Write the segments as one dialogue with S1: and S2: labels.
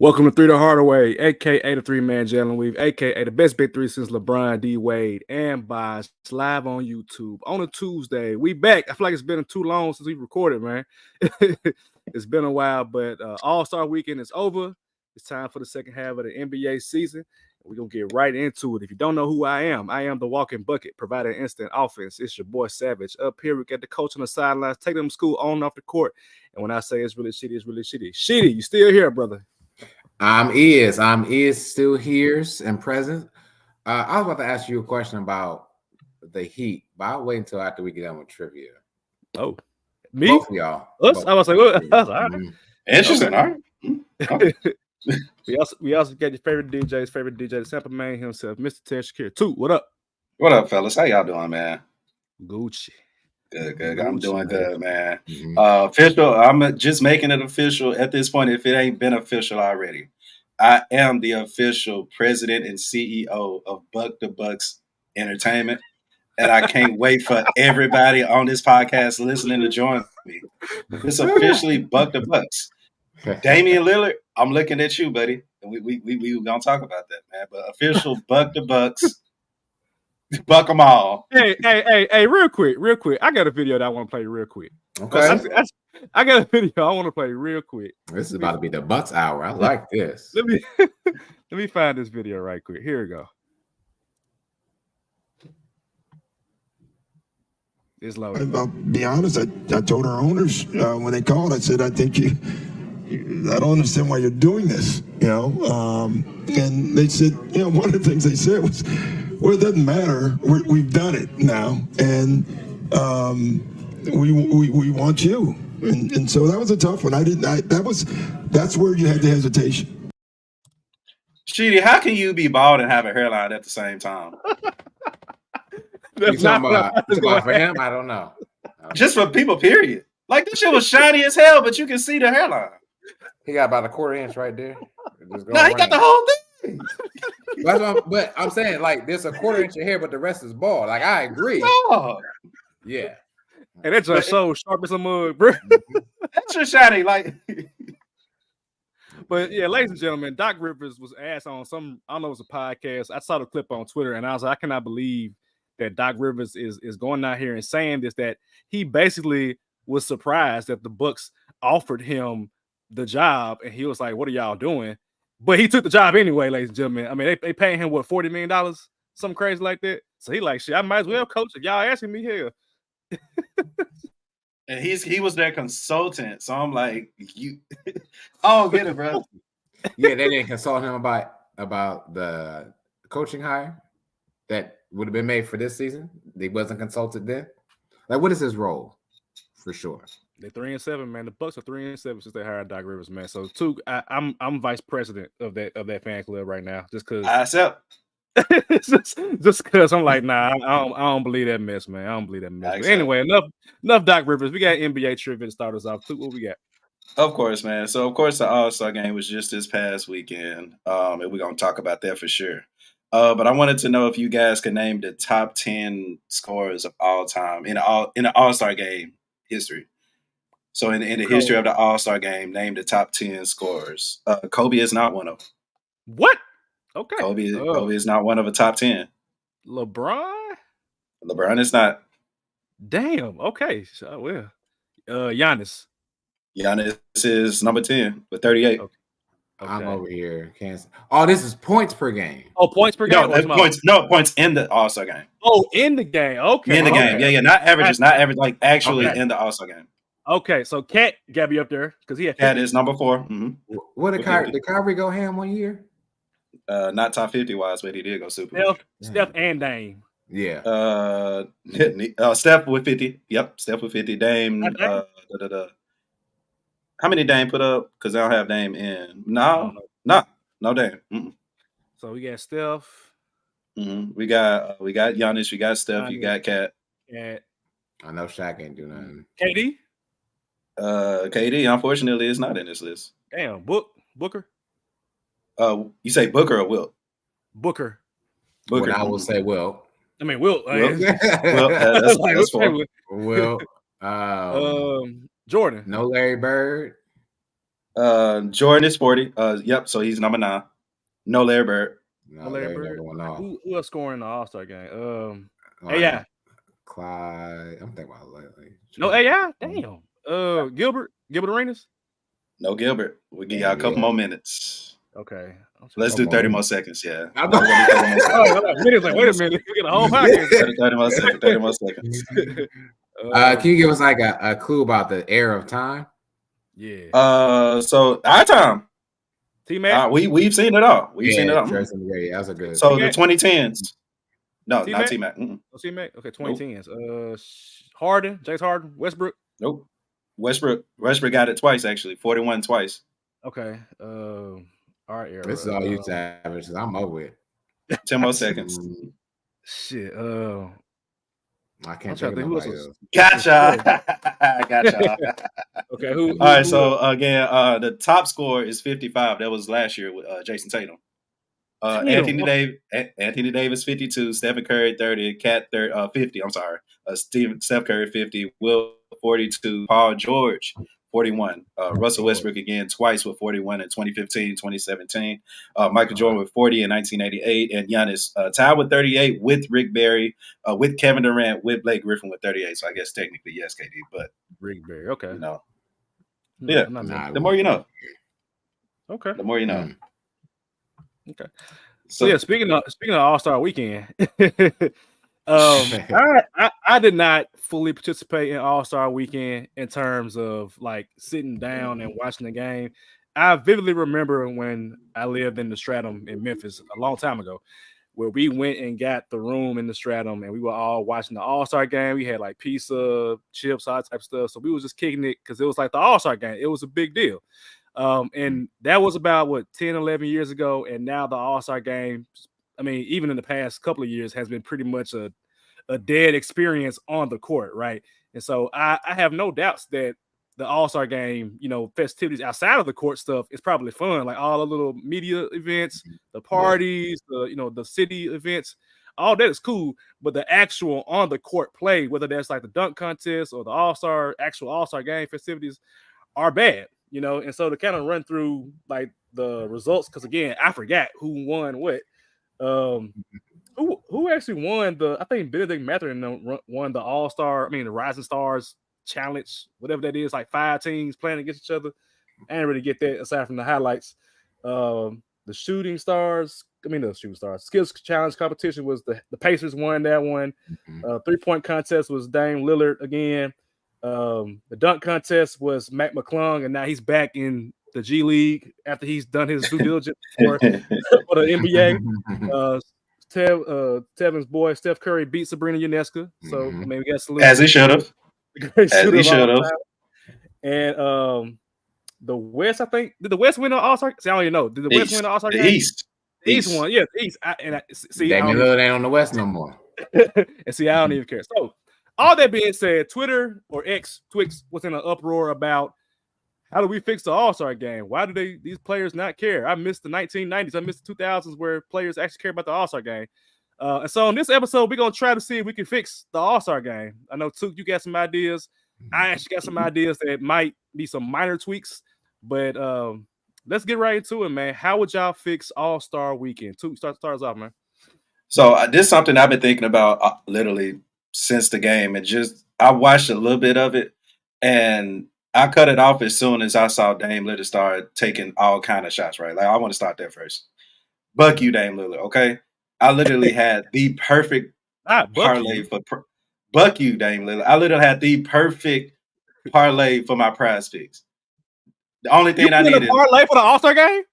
S1: Welcome to Hardaway, aka the three-man Jalen Weave, aka the best big three since LeBron D. Wade, and Bosh live on YouTube on a Tuesday. We back. I feel like it's been too long since we recorded, man. It's been a while, but All-Star Weekend is over. It's time for the second half of the NBA season. We're going to get right into it. If you don't know who I am the walking bucket, providing instant offense. It's your boy Savage. Up here, we got the coach on the sidelines, take them to school on and off the court. And when I say it's really shitty, it's really shitty. Shitty, you still here, brother?
S2: I'm still here and present. I was about to ask you a question about the Heat, but I'll wait until after we get done with trivia.
S1: Oh, me?
S2: Both of y'all.
S1: Us? I was like, what?
S3: Interesting. All right.
S1: Okay. we also got your favorite DJ, the sample man himself, Mr. Ted Shakir. Two, what up?
S3: What up, fellas? How y'all doing, man?
S1: Gucci.
S3: Good.
S1: Gucci,
S3: I'm doing good, man.
S2: Mm-hmm.
S3: Official. I'm just making it official at this point. If it ain't been official already, I am the official president and CEO of Buck the Bucks Entertainment, and I can't wait for everybody on this podcast listening to join me. It's officially Buck the Bucks. Damian Lillard, I'm looking at you, buddy. We gonna talk about that, man. But official Buck the Bucks. Buck them all.
S1: Hey, real quick. I got a video that I want to play real quick.
S2: Okay.
S1: I got a video I want to play real quick.
S2: This is about to be the Bucks hour. I like this.
S1: Let me find this video right quick. Here we go. It's loaded.
S4: I'll be honest. I told our owners when they called. I said, I think I don't understand why you're doing this. And they said, one of the things they said was, well, it doesn't matter. We've done it now, and we want you. And so that was a tough one. That's where you had the hesitation.
S3: Sheedy, how can you be bald and have a hairline at the same time?
S2: You talking about for him? I don't know.
S3: Just for people, period. Like, this shit was shiny as hell, but you can see the hairline.
S2: He got about a quarter inch right there.
S3: No, he got the whole thing.
S2: But I'm saying, like, there's a quarter inch of hair, but the rest is bald. Like, I agree.
S3: Oh.
S2: Yeah.
S1: And that's just so sharp as a mug, bro.
S3: That's just shiny, like.
S1: But yeah, ladies and gentlemen, Doc Rivers was asked on I don't know, it was a podcast. I saw the clip on Twitter, and I was like, I cannot believe that Doc Rivers is going out here and saying this, that he basically was surprised that the Bucks offered him the job, and he was like, what are y'all doing? But he took the job anyway, ladies and gentlemen. I mean, they paying him what, $40 million, something crazy like that. So he like, shit, I might as well coach if y'all asking me here.
S3: And he was their consultant, so I'm like, I don't get it, bro.
S2: Yeah, they didn't consult him about the coaching hire that would have been made for this season. They wasn't consulted then. Like, what is his role? For sure.
S1: They're 3-7, man. The Bucks are 3-7 since they hired Doc Rivers, man. So I'm vice president of that fan club right now, just because.
S3: I accept.
S1: just because I'm like, nah, I don't believe that mess, man. I don't believe that mess. But anyway, enough Doc Rivers. We got NBA trivia to start us off. What we got?
S3: Of course, man. So of course the All-Star game was just this past weekend. And we're gonna talk about that for sure. But I wanted to know if you guys could name the top 10 scorers of all time in the All-Star game history. So in the history of the All-Star game, name the top 10 scorers. Kobe is not one of them.
S1: What? Okay.
S3: Kobe is not one of the top 10.
S1: LeBron
S3: is not.
S1: Damn. Okay. So, well, Giannis
S3: is number 10 with 38.
S1: Okay.
S2: I'm over here. This is points per game.
S1: Oh, points per game.
S3: Points in the All-Star game.
S1: Oh, in the game. Okay.
S3: In the game. Yeah. Not averages. Not average. Like actually in the All-Star game.
S1: Okay, so Cat got to be up there because he had 50.
S3: Cat is number 4. Mm-hmm.
S2: What did Kyrie go ham 1 year?
S3: Not top 50 wise, but he did go super.
S1: Steph and Dame.
S2: Yeah.
S3: Steph with 50. Yep, Steph with 50. Dame. How many Dame put up? Because I don't have Dame in. No Dame. Mm-mm.
S1: So we got Steph.
S3: Mm-hmm. We got Giannis. We got Steph. You got Cat.
S2: I know Shaq ain't do nothing.
S1: KD.
S3: KD, unfortunately, is not in this list.
S1: Damn, Booker.
S3: You say Booker or Wilt?
S1: Booker.
S2: Well, I will say Wilt.
S1: I mean, Wilt.
S3: That's 4.
S2: Wilt.
S1: Jordan.
S2: No Larry Bird.
S3: Jordan is 40. Yep. So he's number 9. No Larry Bird.
S2: No,
S1: Larry
S2: they
S1: Bird.
S2: never went off.
S1: Who else scoring in the All-Star game?
S2: Oh,
S1: yeah.
S2: Clyde. I'm thinking about lately.
S1: No AI. Damn. Gilbert Arenas.
S3: No Gilbert. We give y'all a couple more minutes.
S1: Okay.
S3: Let's do 30 more seconds. Yeah.
S2: I'm
S1: Wait a minute. You get a whole podcast.
S3: 30 more seconds. 30 more seconds.
S2: Can you give us like a clue about the era of time?
S1: Yeah.
S3: So our time.
S1: T-Mac.
S3: We've seen it all. We've seen it all.
S2: Yeah, that's a good.
S3: So
S1: T-Mac?
S3: the 2010s. No,
S1: T-Mac?
S3: not T-Mac.
S1: Oh, T-Mac. Okay, 2010s. Harden, James Harden, Westbrook.
S3: Nope. Westbrook got it twice actually. 41 twice.
S1: Okay. Our era.
S2: This is all you Savage. I'm over it.
S3: 10 more seconds.
S1: Shit.
S2: I can't
S1: think
S2: think of
S1: who else
S2: nobody
S1: was-
S2: else.
S3: Gotcha. Gotcha.
S1: Okay. Who?
S3: All right. So again, the top score is 55. That was last year with Jason Tatum. Anthony Davis 52, Stephen Curry 30, Cat 50. I'm sorry, Steph Curry 50, Will 42, Paul George 41, Russell Westbrook again twice with 41 in 2015, 2017, Michael Jordan with 40 in 1988, and Giannis tied with 38 with Rick Barry, with Kevin Durant, with Blake Griffin with 38. So I guess technically yes, KD, but
S1: Rick Barry. Okay.
S3: you know,
S1: No,
S3: yeah.
S1: not
S3: the more you know.
S1: Okay.
S3: The more you know.
S1: Okay.
S3: So
S1: yeah, speaking of All-Star Weekend, I did not fully participate in All-Star Weekend in terms of like sitting down and watching the game. I vividly remember when I lived in the Stratum in Memphis a long time ago, where we went and got the room in the Stratum and we were all watching the All-Star game. We had like pizza, chips, all that type of stuff. So we was just kicking it because it was like the All-Star game. It was a big deal. And that was about 10, 11 years ago. And now the All-Star game, I mean, even in the past couple of years, has been pretty much a dead experience on the court, right? And so I have no doubts that the All-Star game, festivities outside of the court stuff is probably fun. Like all the little media events, the parties, the city events, all that is cool. But the actual on the court play, whether that's like the dunk contest or the actual All-Star game festivities, are bad. And so to kind of run through like the results, because again, I forgot who won what. Who actually won I think Benedict Mathurin won the All-Star, the Rising Stars Challenge, whatever that is, like 5 teams playing against each other. I didn't really get that aside from the highlights. The Shooting Stars Skills Challenge competition was the Pacers won that one. 3-point contest was Dame Lillard again. The dunk contest was Mac McClung, and now he's back in the G League after he's done his due diligence for the NBA. Tevin's boy Steph Curry beat Sabrina Ionescu, so maybe we got salute
S3: as he should have. As he should have.
S1: And the West, I think, did the West win the All-Star? See, I don't even know. Did the West win the All-Star game?
S3: East.
S1: The East won, yeah, the East.
S2: Damian Lillard ain't on the West no more.
S1: And see, I don't even care. So, all that being said, Twitter or Twix was in an uproar about how do we fix the All-Star game? Why do these players not care? I missed the 1990s. I missed the 2000s where players actually care about the All-Star game. And so in this episode, we're going to try to see if we can fix the All-Star game. I know, Took, you got some ideas. I actually got some ideas that might be some minor tweaks. But let's get right into it, man. How would y'all fix All-Star Weekend? Took, start us off, man.
S3: So this is something I've been thinking about literally since the game. I watched a little bit of it, and I cut it off as soon as I saw Dame Lillard start taking all kind of shots, right? Like, I want to start there first. Buck you, Dame Lillard, okay? I literally had the perfect parlay for Buck you, Dame Lillard. I literally had the perfect parlay for my prize picks. The only thing I needed.
S1: A parlay for the All-Star game?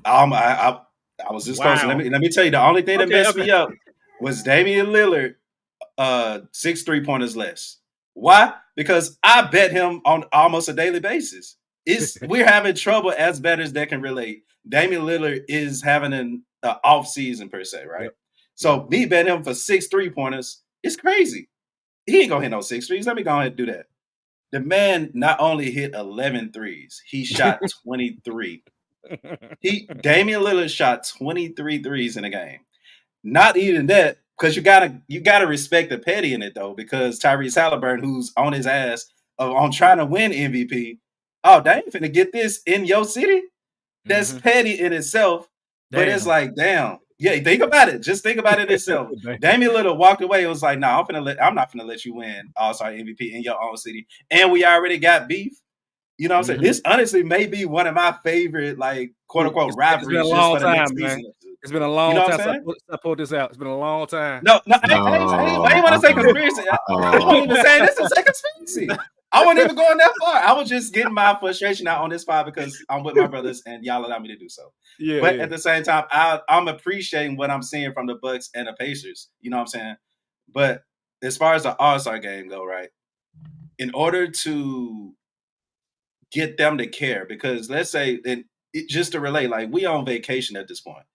S3: I was just close. Let me tell you, the only thing that messed me up was Damian Lillard 6 3-pointers less. Why? Because I bet him on almost a daily basis. We're having trouble as bettors that can relate. Damian Lillard is having an off season per se, right? Yep. So me betting him for 6 3-pointers, it's crazy. He ain't gonna hit no 6 threes. Let me go ahead and do that. The man not only hit 11 threes, he shot 23. Damian Lillard shot 23 threes in a game. Not even that, because you gotta respect the petty in it though, because Tyrese Halliburton, who's on his ass on trying to win MVP, oh, they ain't finna get this in your city. That's
S1: Mhm.
S3: petty in itself. But it's
S1: Damn.
S3: like, damn. Yeah, think about it. Just think about it itself.
S1: Damn.
S3: Damian Lillard walked away. It was like, no, I'm not finna let you win All-Star MVP in your own city. And we already got beef. You know what I'm saying?
S1: Mhm.
S3: This honestly may be one of my favorite, like, quote unquote,
S1: It's been a
S3: rivalries just
S1: long
S3: for the next
S1: time, man.
S3: season.
S1: It's been a
S3: You
S1: long
S3: know what
S1: time
S3: I'm saying?
S1: since I pulled this out. It's been a long time.
S3: No, I ain't want to say conspiracy. I wasn't even saying this is a conspiracy. I wasn't even going that far. I was just getting my frustration out on this pod because I'm with my brothers and y'all allow me to do so.
S1: Yeah,
S3: But
S1: yeah.
S3: at the same time, I'm appreciating what I'm seeing from the Bucks and the Pacers. You know what I'm saying? But as far as the All-Star game go, right? In order to get them to care, because let's say just to relate, like we on vacation at this point.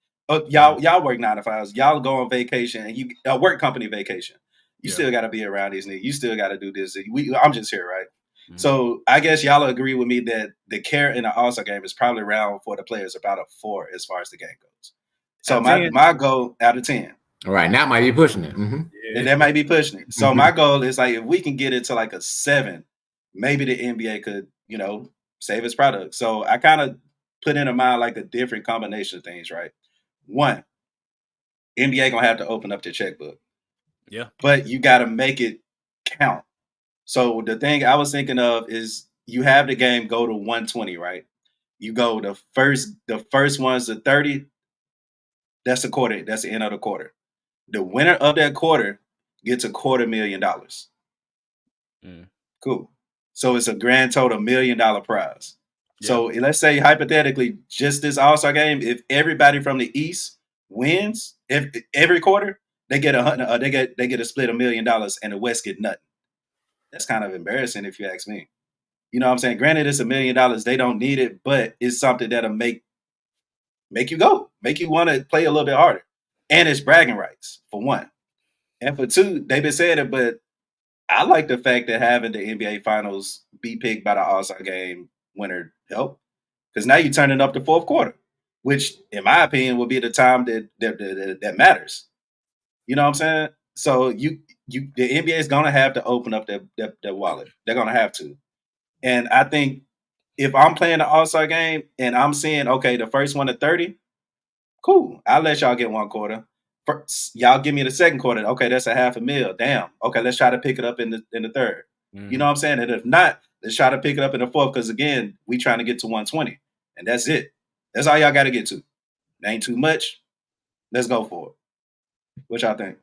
S3: Y'all work 9 to 5s. Y'all go on vacation and you work company vacation. You
S1: Yeah.
S3: still got to be around these niggas. You still got to do this. I'm just here, right?
S1: Mhm.
S3: So I guess y'all agree with me that the care in the All-Star game is probably around for the players about a 4 as far as the game goes. So
S1: Out of 10?
S3: my goal out of 10.
S2: All right, now might be pushing it. Mhm.
S3: And that might be pushing it. So my goal is like if we can get it to like a 7, maybe the NBA could, you know, save its product. So I kind of put in mind like a different combination of things, right? One, NBA gonna have to open up their checkbook.
S1: Yeah.
S3: But you gotta make it count. So the thing I was thinking of is you have the game go to 120, right? You go the first one's the 30. That's the quarter. That's the end of the quarter. The winner of that quarter gets $250,000.
S1: Mm.
S3: Cool. So it's a grand total $1 million prize.
S1: Yeah.
S3: So let's say hypothetically, just this All-Star game, if everybody from the East wins, if every quarter, they get they get a split $1 million, and the West get nothing. That's kind of embarrassing if you ask me. You know what I'm saying? Granted, it's $1 million. They don't need it, but it's something that'll make you go, make you want to play a little bit harder. And it's bragging rights, for one. And for two, they've been saying it, but I like the fact that having the NBA Finals be picked by the All-Star game winner help, because now you're turning up the fourth quarter, which, in my opinion, will be the time that matters. You know what I'm saying? So the NBA is gonna have to open up their wallet. They're gonna have to, and I think if I'm playing the All-Star game and I'm seeing okay, the first one to 30, cool. I'll let y'all get one quarter. First, y'all give me the second quarter. Okay, that's a $500,000. Damn. Okay, let's try to pick it up in the third.
S1: Mhm.
S3: You know what I'm saying? And if not, let's try to pick it up in the fourth. Because again, we trying to get to 120, and that's it. That's all y'all got to get to. It ain't too much. Let's go for it. What y'all think?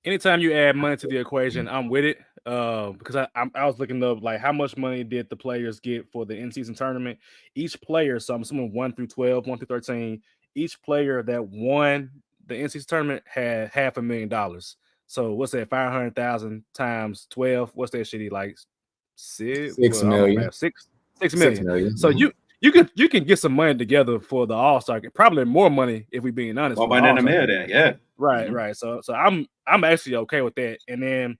S1: Anytime you add money to the equation, I'm with it. Because I was looking up like how much money did the players get for the in-season tournament. Each player, so I'm assuming 1 through 12, 1 through 13. Each player that won the in-season tournament had $500,000. So what's that? 500,000 times 12. What's that shitty like? 6
S2: million.
S1: 6
S2: 6
S1: million.
S2: million.
S1: So
S2: Mhm.
S1: you can get some money together for the All-Star. Probably more money if we're being honest.
S3: More
S1: for the
S3: money in the
S1: All-Star.
S3: middle, then, yeah.
S1: Right,
S3: Mhm.
S1: right. So I'm actually okay with that. And then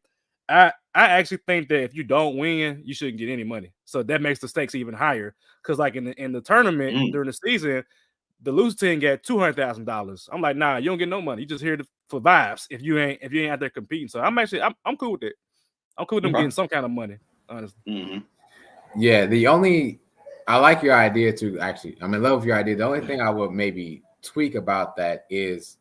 S1: I actually think that if you don't win, you shouldn't get any money. So that makes the stakes even higher. Because like in the tournament during the season, the losing team got $200,000. I'm like, nah, you don't get no money. You just here for vibes if you ain't out there competing. So I'm cool with it. I'm cool with them
S3: Okay.
S1: getting some kind of money, honestly.
S3: Mm-hmm.
S2: Yeah, I like your idea too, actually. I'm in love with your idea. The only thing I would maybe tweak about that is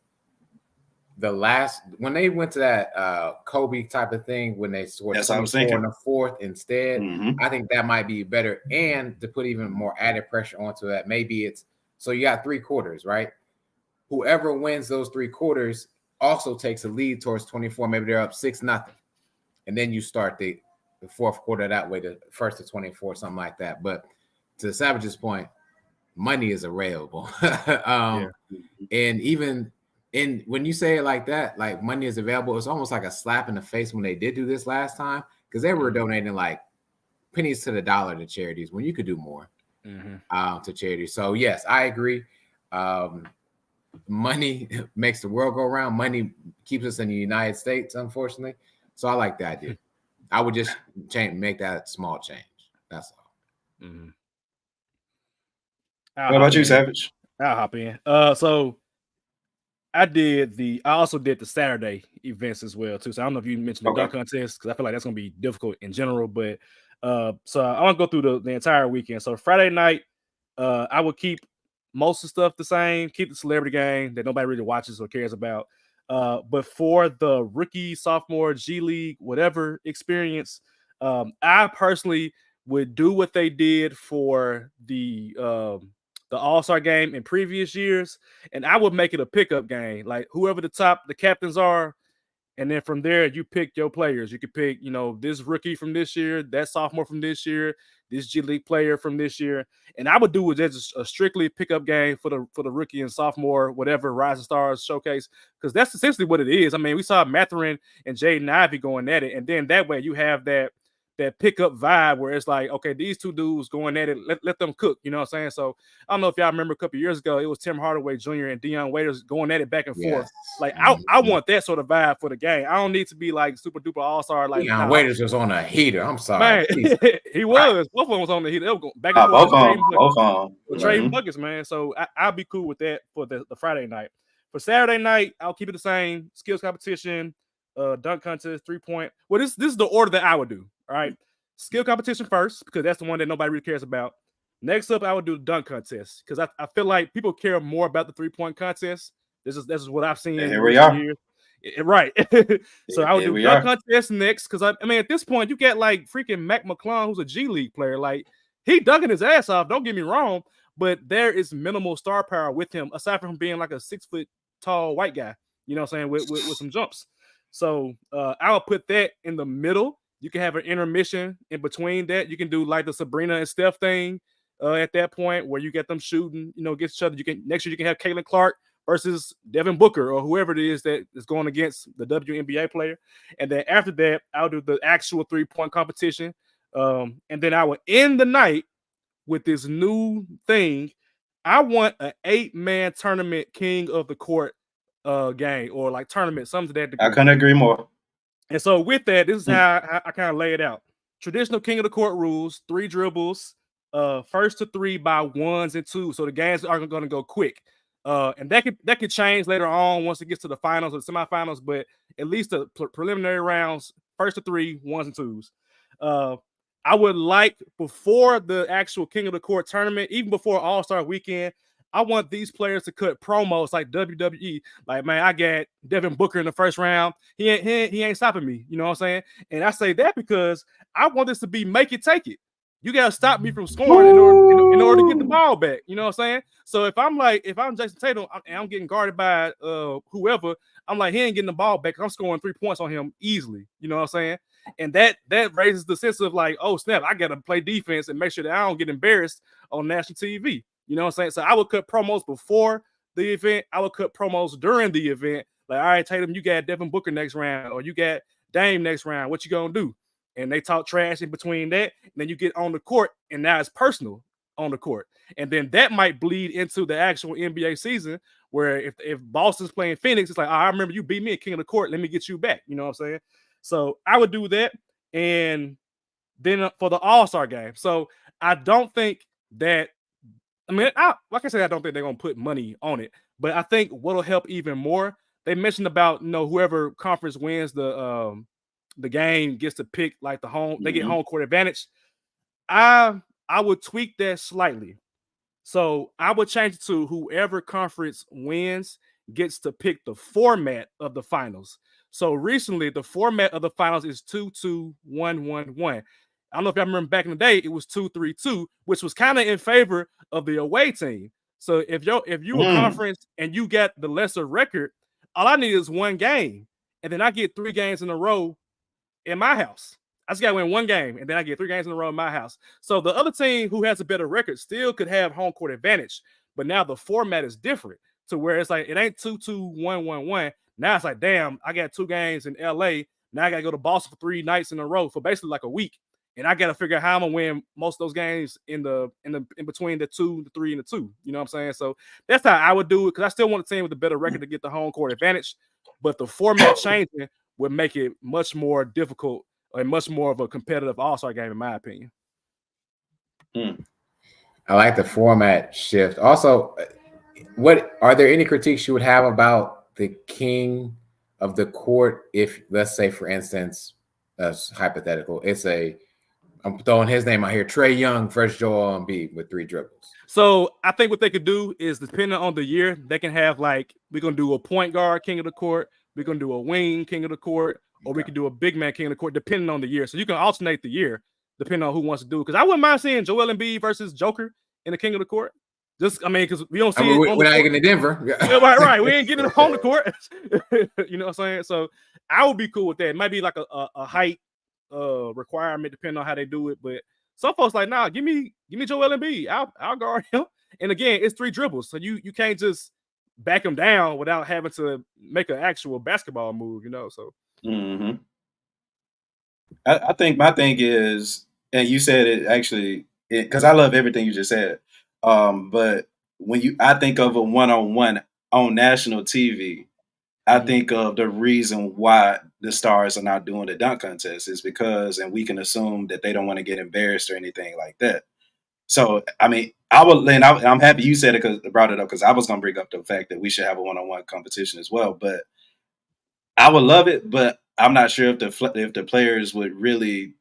S2: when they went to that Kobe type of thing, when they scored 24 in the fourth instead, I think that might be better. And to put even more added pressure onto that, maybe it's so you got 3 quarters, right? Whoever wins those 3 quarters also takes a lead towards 24. Maybe they're up 6-0. And then you start the fourth quarter that way, the first to 24, something like that. But to Savage's point, money is available. And even when you say it like that, like money is available, it's almost like a slap in the face when they did do this last time, because they were donating like pennies to the dollar to charities when you could do more to charities. So yes, I agree. Money makes the world go around. Money keeps us in the United States, unfortunately. So I like the idea. I would just make that small change. That's all.
S1: Mm-hmm.
S3: What about you, Savage?
S1: I'll hop in. So I also did the Saturday events as well too. So I don't know if you mentioned the dunk contest, because I feel like that's gonna be difficult in general. But So I want to go through the entire weekend. So Friday night, I would keep most of the stuff the same, keep the celebrity game that nobody really watches or cares about. But for the rookie, sophomore, G League, whatever experience, I personally would do what they did for the All-Star game in previous years, and I would make it a pickup game. Like whoever the captains are, and then from there, you pick your players. You could pick, this rookie from this year, that sophomore from this year, this G League player from this year. And I would do it just a strictly pickup game for the rookie and sophomore, whatever, Rising Stars showcase, because that's essentially what it is. I mean, we saw Mathurin and Jaden Ivey going at it. And then that way you have that pickup vibe where it's like, okay, these two dudes going at it, let them cook, you know what I'm saying? So I don't know if y'all remember a couple years ago, it was Tim Hardaway Jr. and Dion Waiters going at it back and forth. Like I want that sort of vibe for the game. I don't need to be like super duper all-star. Like
S2: Dion Waiters was on a heater. I'm sorry.
S1: Man, he was. Both of them was on the heater. They were going back and forth with trading buckets, man. So I'll be cool with that for the Friday night. For Saturday night, I'll keep it the same. Skills competition, dunk contest, 3-point. Well, this is the order that I would do. All right. Skill competition first, because that's the one that nobody really cares about. Next up, I would do the dunk contest, because I feel like people care more about the 3-point contest. This is what I've seen.
S3: Here we are.
S1: Right. So I would do dunk contest next, because I mean, at this point, you get like freaking Mac McClung, who's a G League player. Like, he dunking his ass off, don't get me wrong, but there is minimal star power with him, aside from being like a 6 foot tall white guy, you know what I'm saying, with some jumps. So I would put that in the middle. You can have an intermission in between that. You can do like the Sabrina and Steph thing at that point, where you get them shooting, against each other. Next year you can have Caitlin Clark versus Devin Booker or whoever it is that is going against the WNBA player. And then after that, I'll do the actual 3-point competition. And then I will end the night with this new thing. I want an 8-man tournament king of the court game, or like tournament, something to that degree.
S3: I couldn't agree more.
S1: And so with that, this is how I kind of lay it out. Traditional king of the court rules: 3 dribbles, first to 3 by 1s and 2s. So the games are going to go quick. And that could change later on once it gets to the finals or the semifinals, but at least the preliminary rounds, first to 3, 1s and 2s. I would like, before the actual king of the court tournament, even before All-Star weekend, I want these players to cut promos like WWE. Like, man, I got Devin Booker in the first round. He ain't stopping me. You know what I'm saying? And I say that because I want this to be make it, take it. You got to stop me from scoring in order to get the ball back. You know what I'm saying? So if I'm Jason Tatum and I'm getting guarded by whoever, I'm like, he ain't getting the ball back. I'm scoring 3 points on him easily. You know what I'm saying? And that raises the sense of like, oh, snap, I got to play defense and make sure that I don't get embarrassed on national TV. You know what I'm saying? So I would cut promos before the event. I would cut promos during the event. Like, all right, Tatum, you got Devin Booker next round, or you got Dame next round. What you going to do? And they talk trash in between that. And then you get on the court, and now it's personal on the court. And then that might bleed into the actual NBA season, where if Boston's playing Phoenix, it's like, I remember you beat me at king of the court. Let me get you back. You know what I'm saying? So I would do that. And then for the All-Star game. So I don't think that, like I said, I don't think they're going to put money on it. But I think what'll help even more, they mentioned about, whoever conference wins the game gets to pick like the home, they get home court advantage. I would tweak that slightly. So I would change it to whoever conference wins gets to pick the format of the finals. So recently, the format of the finals is 2-2-1-1-1. I don't know if y'all remember back in the day, it was 2-3-2, which was kind of in favor of the away team. So if you a conference and you got the lesser record, all I need is one game, and then I get 3 games in a row in my house. I just got to win one game, and then I get 3 games in a row in my house. So the other team who has a better record still could have home court advantage, but now the format is different to where it's like it ain't 2-2-1-1-1. Now it's like, damn, I got 2 games in LA. Now I got to go to Boston for 3 nights in a row for basically like a week. And I got to figure out how I'm going to win most of those games in between the 2, the 3, and the 2. You know what I'm saying? So that's how I would do it, because I still want a team with a better record to get the home court advantage. But the format changing would make it much more difficult and much more of a competitive All-Star game, in my opinion.
S2: I like the format shift. Also, are there any critiques you would have about the king of the court if, let's say, for instance, that's hypothetical, it's a I'm throwing his name out here. Trae Young versus Joel Embiid with 3 dribbles.
S1: So I think what they could do is, depending on the year, they can have like, we're gonna do a point guard king of the court, we're gonna do a wing king of the court, or we could do a big man king of the court, depending on the year. So you can alternate the year depending on who wants to do it. Because I wouldn't mind seeing Joel Embiid versus Joker in the king of the court. Just, I mean, because we don't see it.
S2: We're not getting to Denver.
S1: right. We ain't getting it on the court. You know what I'm saying? So I would be cool with that. It might be like a height requirement depending on how they do it. But some folks like, nah, give me Joel Embiid. I'll guard him. And again, it's 3 dribbles. So you can't just back him down without having to make an actual basketball move, you know. So
S3: I think my thing is, and you said it actually, because I love everything you just said. But when I think of a one-on-one on national TV, I think of the reason why the stars are not doing the dunk contest is because, and we can assume that they don't want to get embarrassed or anything like that. So, I mean, I'm happy you said it because brought it up, because I was going to bring up the fact that we should have a one-on-one competition as well. But I would love it, but I'm not sure if the players would really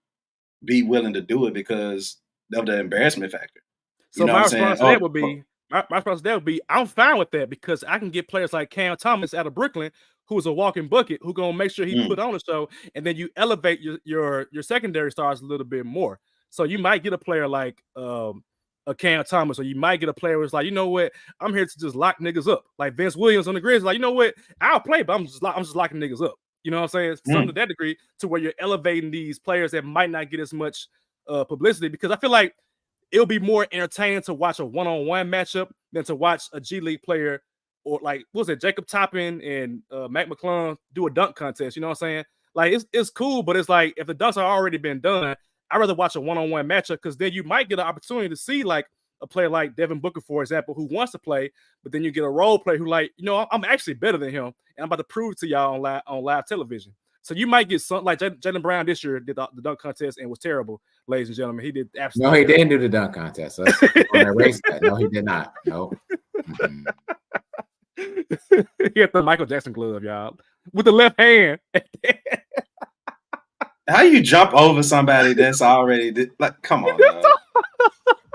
S3: be willing to do it because of the embarrassment factor.
S1: So my response to that would be, I'm fine with that, because I can get players like Cam Thomas out of Brooklyn, who's a walking bucket, who gonna make sure he put on a show, and then you elevate your secondary stars a little bit more. So you might get a player like a Cam Thomas, or you might get a player who's like, you know what, I'm here to just lock niggas up, like Vince Williams on the Grizzlies. Like, you know what, I'll play, but I'm just locking niggas up. You know what I'm saying? Something to that degree, to where you're elevating these players that might not get as much publicity, because I feel like it'll be more entertaining to watch a one-on-one matchup than to watch a G League player, or like, what was it, Jacob Toppin and Mac McClung do a dunk contest. You know what I'm saying? Like, it's cool, but it's like, if the dunks are already been done, I'd rather watch a one-on-one matchup, because then you might get an opportunity to see like a player like Devin Booker, for example, who wants to play, but then you get a role player who, like, you know, I'm actually better than him, and I'm about to prove it to y'all on live television. So you might get something like Jaylen Brown this year did the dunk contest and was terrible, ladies and gentlemen. He did absolutely.
S2: No, he didn't do the dunk contest. So let's erase that. No, he did not. No.
S1: He had the Michael Jackson glove, y'all, with the left hand.
S3: How you jump over somebody that's already like? Come on, man.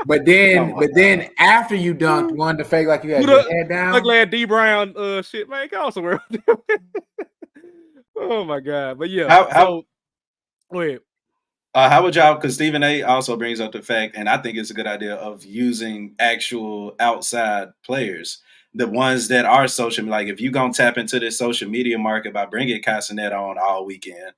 S2: But then after you dunked, you wanted to fake like you had your head down.
S1: I'm glad D Brown shit, man. Go somewhere. Oh my God. But yeah. Go ahead.
S3: How would y'all, because Stephen A also brings up the fact, and I think it's a good idea, of using actual outside players, the ones that are social, like if you're going to tap into this social media market by bringing Castanet on all weekend,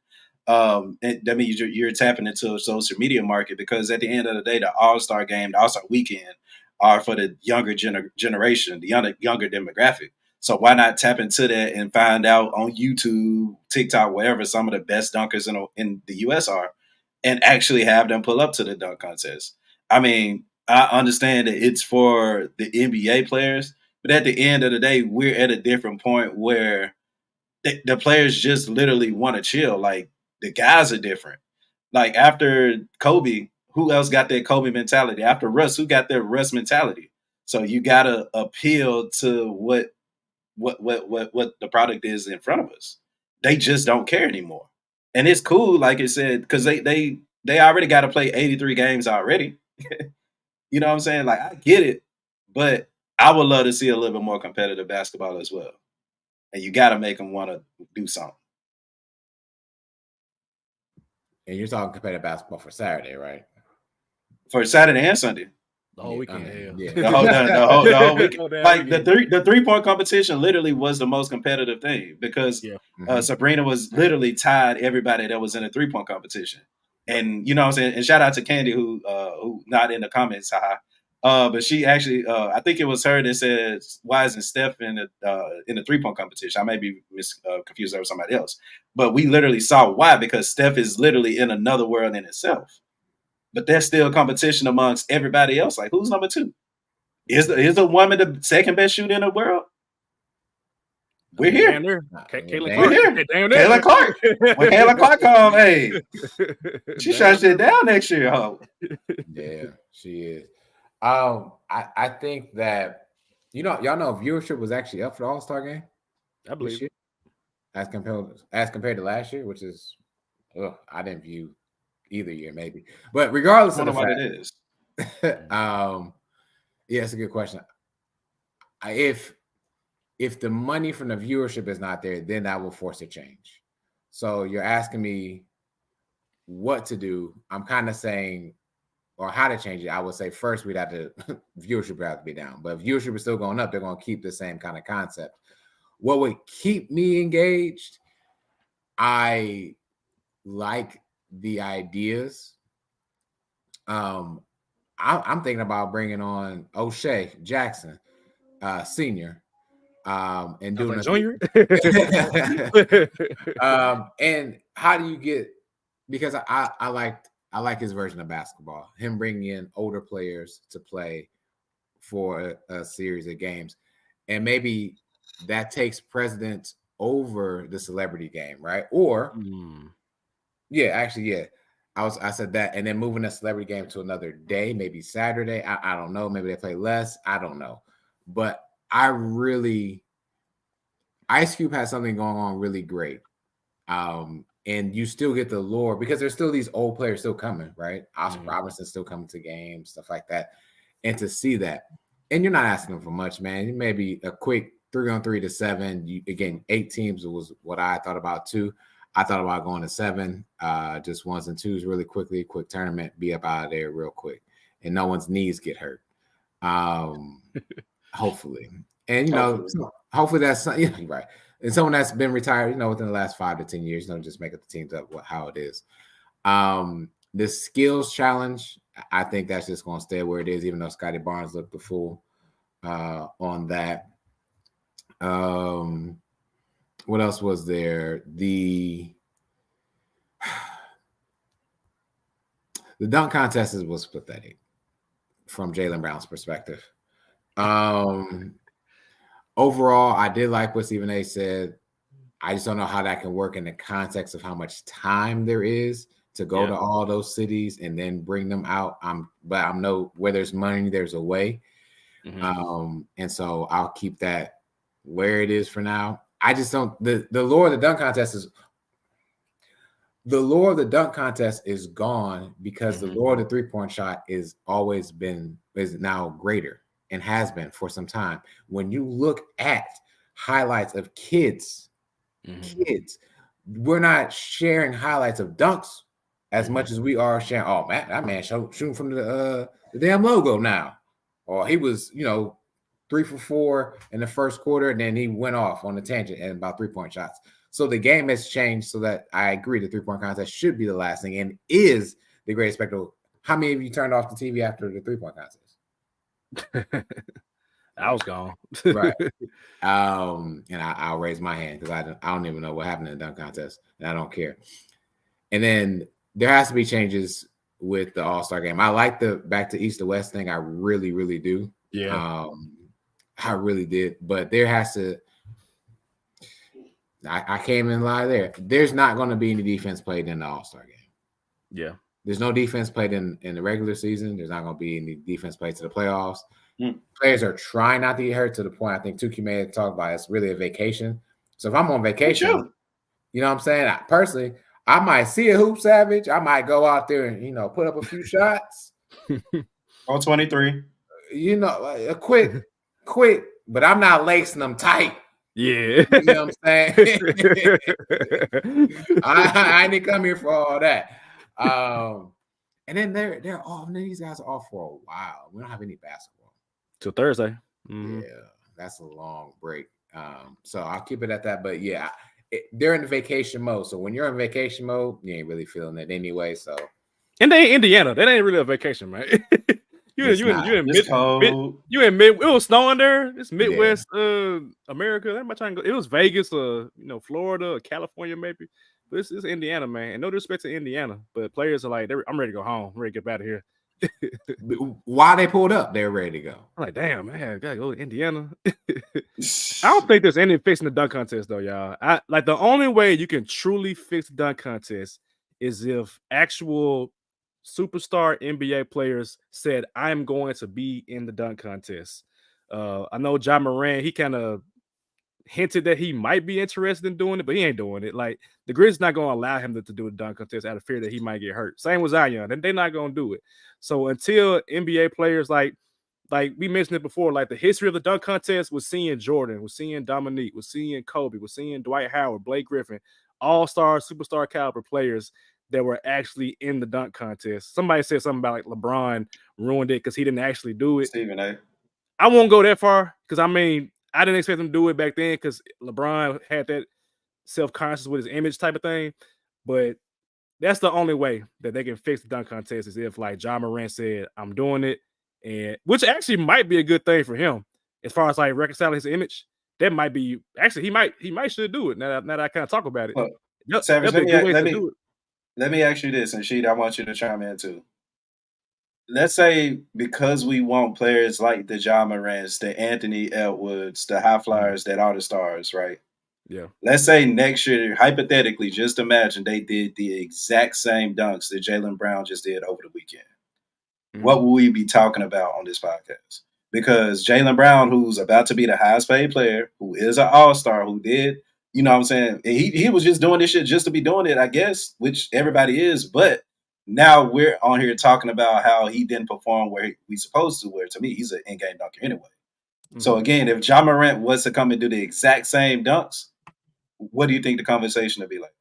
S3: that means you're tapping into a social media market, because at the end of the day, the All-Star game, the All-Star weekend are for the younger generation, the younger demographic. So why not tap into that and find out on YouTube, TikTok, wherever some of the best dunkers in the U.S. are, and actually have them pull up to the dunk contest? I mean, I understand that it's for the NBA players, but at the end of the day, we're at a different point where the players just literally want to chill. Like, the guys are different. Like, after Kobe, who else got that Kobe mentality? After Russ, who got that Russ mentality? So you got to appeal to what the product is in front of us. They just don't care anymore. And it's cool, like I said, because they already got to play 83 games already. You know what I'm saying? Like, I get it, but I would love to see a little bit more competitive basketball as well. And you got to make them want to do something.
S2: And you're talking competitive basketball for Saturday, right?
S3: For Saturday and Sunday.
S1: The whole weekend.
S3: The whole weekend. Like, the 3-point competition literally was the most competitive thing, because Sabrina was literally tied everybody that was in a 3-point competition. And you know what I'm saying? And shout out to Candy, who not in the comments, but she actually, I think it was her that said, why isn't Steph in the 3-point competition? I may be confused with somebody else. But we literally saw why, because Steph is literally in another world in itself. But there's still competition amongst everybody else. Like, who's number 2? Is a woman the second best shooter in the world? We're here.
S1: Caitlin Clark.
S3: Caitlin Clark. When Caitlin Clark come, hey, she shuts it down next year. Oh.
S2: Yeah, she is. I think that, y'all know viewership was actually up for the All-Star game.
S1: I believe it.
S2: As compared to last year, which is, I didn't view either year, maybe. But regardless of the
S3: what
S2: fact,
S3: it is.
S2: Yeah, it's a good question. If the money from the viewership is not there, then that will force a change. So you're asking me what to do. I'm kind of saying, or how to change it. I would say first we'd have to viewership would have to be down, but if viewership is still going up, they're going to keep the same kind of concept. What would keep me engaged? I like the ideas. I'm thinking about bringing on O'Shea Jackson, senior, and doing
S1: like junior.
S2: And how do you get? Because I like his version of basketball. Him bringing in older players to play for a series of games, and maybe that takes precedence over the celebrity game, right? Or yeah. I said that, and then moving the celebrity game to another day, maybe Saturday. I don't know. Maybe they play less. I don't know. But Ice Cube has something going on really great. And you still get the lore because there's still these old players still coming, right? Oscar Robertson still coming to games, stuff like that. And to see that, and you're not asking them for much, man. Maybe a quick 3-on-3 to 7. Again, 8 teams was what I thought about too. I thought about going to 7, just 1s and 2s really quickly, quick tournament, be up out of there real quick, and no one's knees get hurt. Hopefully. And hopefully that's right. And someone that's been retired, within the last 5 to 10 years, just make up the teams up how it is. The skills challenge, I think that's just going to stay where it is, even though Scotty Barnes looked the fool on that. What else was there? The dunk contest was pathetic from Jaylen Brown's perspective. Overall, I did like what Stephen A said. I just don't know how that can work in the context of how much time there is to go to all those cities and then bring them out. But I know where there's money, there's a way. And so I'll keep that where it is for now. I just don't. The lore of the dunk contest is gone because the lore of the 3-point shot is now greater and has been for some time. When you look at highlights of kids, we're not sharing highlights of dunks as much as we are sharing. Oh man, that man shooting from the damn logo now, or he was 3 for 4 in the first quarter, and then he went off on a tangent and about 3-point shots. So the game has changed so that I agree the 3-point contest should be the last thing and is the greatest spectacle. How many of you turned off the TV after the 3-point contest?
S1: I was gone.
S2: Right. And I'll raise my hand because I don't even know what happened in the dunk contest, and I don't care. And then there has to be changes with the All-Star game. I like the back to East to West thing. I really, really do.
S1: Yeah.
S2: I really did. But there has to I can't even lie there. There's not going to be any defense played in the All-Star game.
S1: Yeah.
S2: There's no defense played in the regular season. There's not going to be any defense played to the playoffs. Players are trying not to get hurt to the point I think Tukey may have talked about it's really a vacation. So if I'm on vacation, you know what I'm saying? Personally, I might see a hoop savage. I might go out there and, put up a few shots.
S3: All 23.
S2: A quick, but I'm not lacing them tight.
S1: Yeah.
S2: You know what I'm saying? I didn't come here for all that. And then they're off. These guys are off for a while. We don't have any basketball
S1: till Thursday.
S2: Yeah, that's a long break. So I'll keep it at that. But yeah, they're in the vacation mode. So when you're in vacation mode, you ain't really feeling it anyway. So
S1: and they in Indiana. That ain't really a vacation, right? You in mid. It was snowing there. It's Midwest America. That much I can go. It was Vegas or Florida or California maybe. But it's Indiana, man. And no disrespect to Indiana, but players are like, I'm ready to go home. I'm ready to get out of here.
S2: Why they pulled up, they're ready to go.
S1: I'm like, damn, man, I gotta go to Indiana. I don't think there's any fixing the dunk contest though, y'all. The only way you can truly fix the dunk contest is if actual superstar NBA players said, I'm going to be in the dunk contest. I know Ja Morant, hinted that he might be interested in doing it, but he ain't doing it. Like the Grizzlies not going to allow him to do a dunk contest out of fear that he might get hurt. Same with Zion, and they're not going to do it. So until NBA players like we mentioned it before, like the history of the dunk contest was seeing Jordan, was seeing Dominique, was seeing Kobe, was seeing Dwight Howard, Blake Griffin, all-star, superstar caliber players that were actually in the dunk contest. Somebody said something about like LeBron ruined it because he didn't actually do it.
S3: Stephen A.
S1: I won't go that far because I mean I didn't expect him to do it back then because LeBron had that self-conscious with his image type of thing. But that's the only way that they can fix the dunk contest is if like Ja Morant said, I'm doing it. And which actually might be a good thing for him as far as like reconciling his image. That might be actually he might should do it now that I kind of talk about it.
S3: Well, Savage, let me ask you this, and Sheed, I want you to chime in too. Let's say because we want players like the Ja Morants, the Anthony Edwards, the high flyers, that are the stars, right?
S1: Yeah.
S3: Let's say next year, hypothetically, just imagine they did the exact same dunks that Jaylen Brown just did over the weekend. Mm-hmm. What will we be talking about on this podcast? Because Jaylen Brown, who's about to be the highest paid player, who is an all-star, who did, you know what I'm saying? He was just doing this shit just to be doing it, I guess, which everybody is. But now we're on here talking about how he didn't perform where he's supposed to, where to me, he's an in-game dunker anyway. Mm-hmm. So again, if Ja Morant was to come and do the exact same dunks, what do you think the conversation would be like?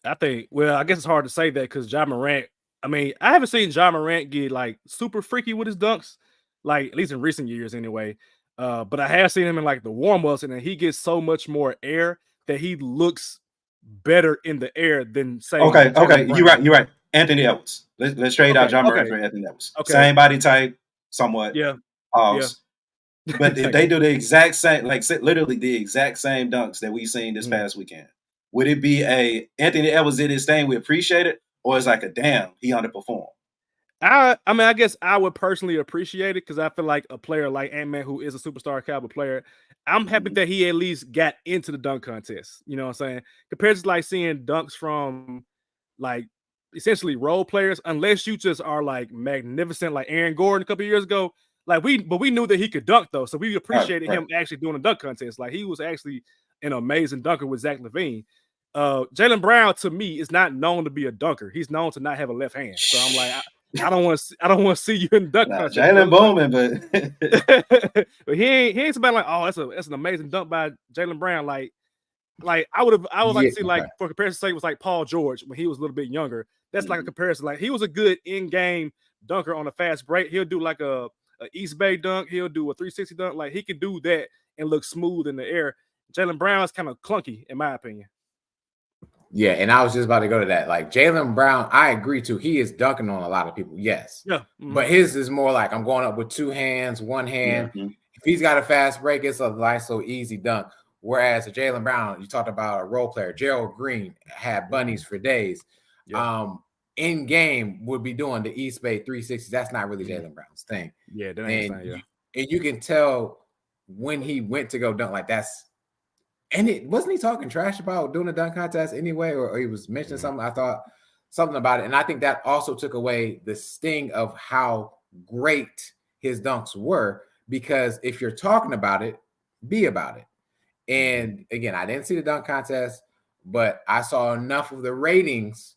S1: I guess it's hard to say that because Ja Morant, I mean, I haven't seen Ja Morant get like super freaky with his dunks, like at least in recent years anyway. But I have seen him in like the warm-ups, and then he gets so much more air that he looks better in the air than say.
S3: Okay, you're right. Anthony Edwards. Let's trade out Ja Morant for Anthony Edwards. Okay. Same body type, somewhat.
S1: Yeah.
S3: But if they do the exact same, like literally the exact same dunks that we've seen this past weekend, would it be a Anthony Edwards did his thing, we appreciate it, or it's like a damn, he underperformed?
S1: I mean, I guess I would personally appreciate it because I feel like a player like Ant-Man, who is a superstar caliber player, I'm happy that he at least got into the dunk contest. You know what I'm saying? Compared to like seeing dunks from like essentially role players, unless you just are like magnificent, like Aaron Gordon a couple of years ago. Like we knew that he could dunk though, so we appreciated him actually doing a dunk contest. Like he was actually an amazing dunker with Zach LaVine. Jaylen Brown to me is not known to be a dunker. He's known to not have a left hand. So I'm like, I don't want to see you in the dunk contest.
S3: Jalen Bowman, but
S1: but he ain't somebody like, oh, that's an amazing dunk by Jaylen Brown. Like I would like to see like for comparison's sake, it was like Paul George when he was a little bit younger. That's like a comparison. Like he was a good in-game dunker on a fast break. He'll do like a East Bay dunk. He'll do a 360 dunk. Like he can do that and look smooth in the air. Jaylen Brown is kind of clunky in my opinion.
S2: Yeah, and I was just about to go to that. Like Jaylen Brown, I agree too. He is dunking on a lot of people. Yes.
S1: Yeah.
S2: Mm-hmm. But his is more like I'm going up with two hands, one hand. Mm-hmm. If he's got a fast break, it's a nice, so easy dunk. Whereas Jaylen Brown, you talked about a role player, Gerald Green had bunnies for days. Yeah. In game would be doing the East Bay 360. That's not really Jaylen Brown's thing.
S1: Yeah, that ain't
S2: and,
S1: thing,
S2: and you can tell when he went to go dunk, like that's. And it wasn't he talking trash about doing a dunk contest anyway, or he was mentioning something. I thought something about it, and I think that also took away the sting of how great his dunks were. Because if you're talking about it, be about it. And again, I didn't see the dunk contest, but I saw enough of the ratings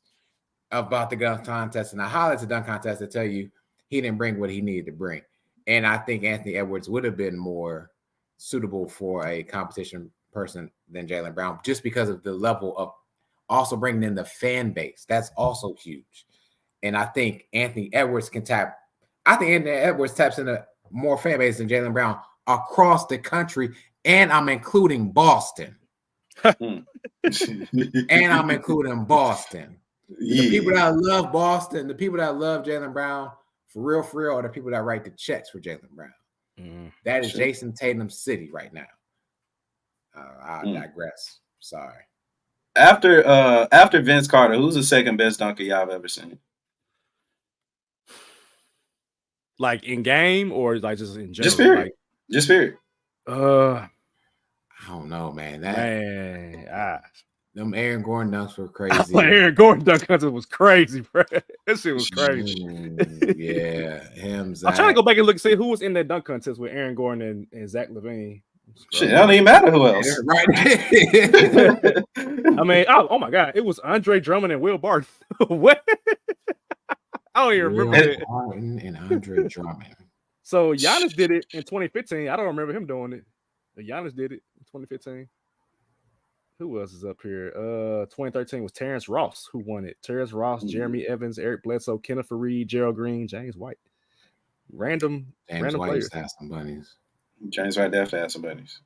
S2: about the dunk contest and the highlights of the dunk contest to tell you he didn't bring what he needed to bring. And I think Anthony Edwards would have been more suitable for a competition person than Jaylen Brown, just because of the level of also bringing in the fan base. That's also huge. And I think Anthony Edwards taps into more fan base than Jaylen Brown across the country. And I'm including Boston. And I'm including Boston. Yeah. The people that love Boston, the people that love Jaylen Brown, for real, are the people that write the checks for Jaylen Brown. That is Jason Tatum's city right now. I digress. Sorry.
S3: After Vince Carter, who's the second best dunker y'all have ever seen?
S1: Like in game or like just in general?
S3: Just period.
S1: I
S2: don't know, man.
S1: Them
S2: Aaron Gordon dunks were crazy.
S1: Aaron Gordon dunk contest was crazy, bro. That shit was crazy.
S2: Yeah, him.
S1: I'm trying to go back and look and see who was in that dunk contest with Aaron Gordon and Zach LaVine.
S3: Shit, it don't even matter who else.
S2: Right.
S1: I mean, oh my God, it was Andre Drummond and Will Barton. What? I don't even remember
S2: Will Barton and Andre Drummond.
S1: So Giannis did it in 2015. I don't remember him doing it. Giannis did it in 2015. Who else is up here? 2013 was Terrence Ross who won it. Terrence Ross, Jeremy Evans, Eric Bledsoe, Kenneth Faried, Gerald Green, James White. Random
S2: White
S1: players.
S2: has some bunnies.
S3: James White definitely has some bunnies.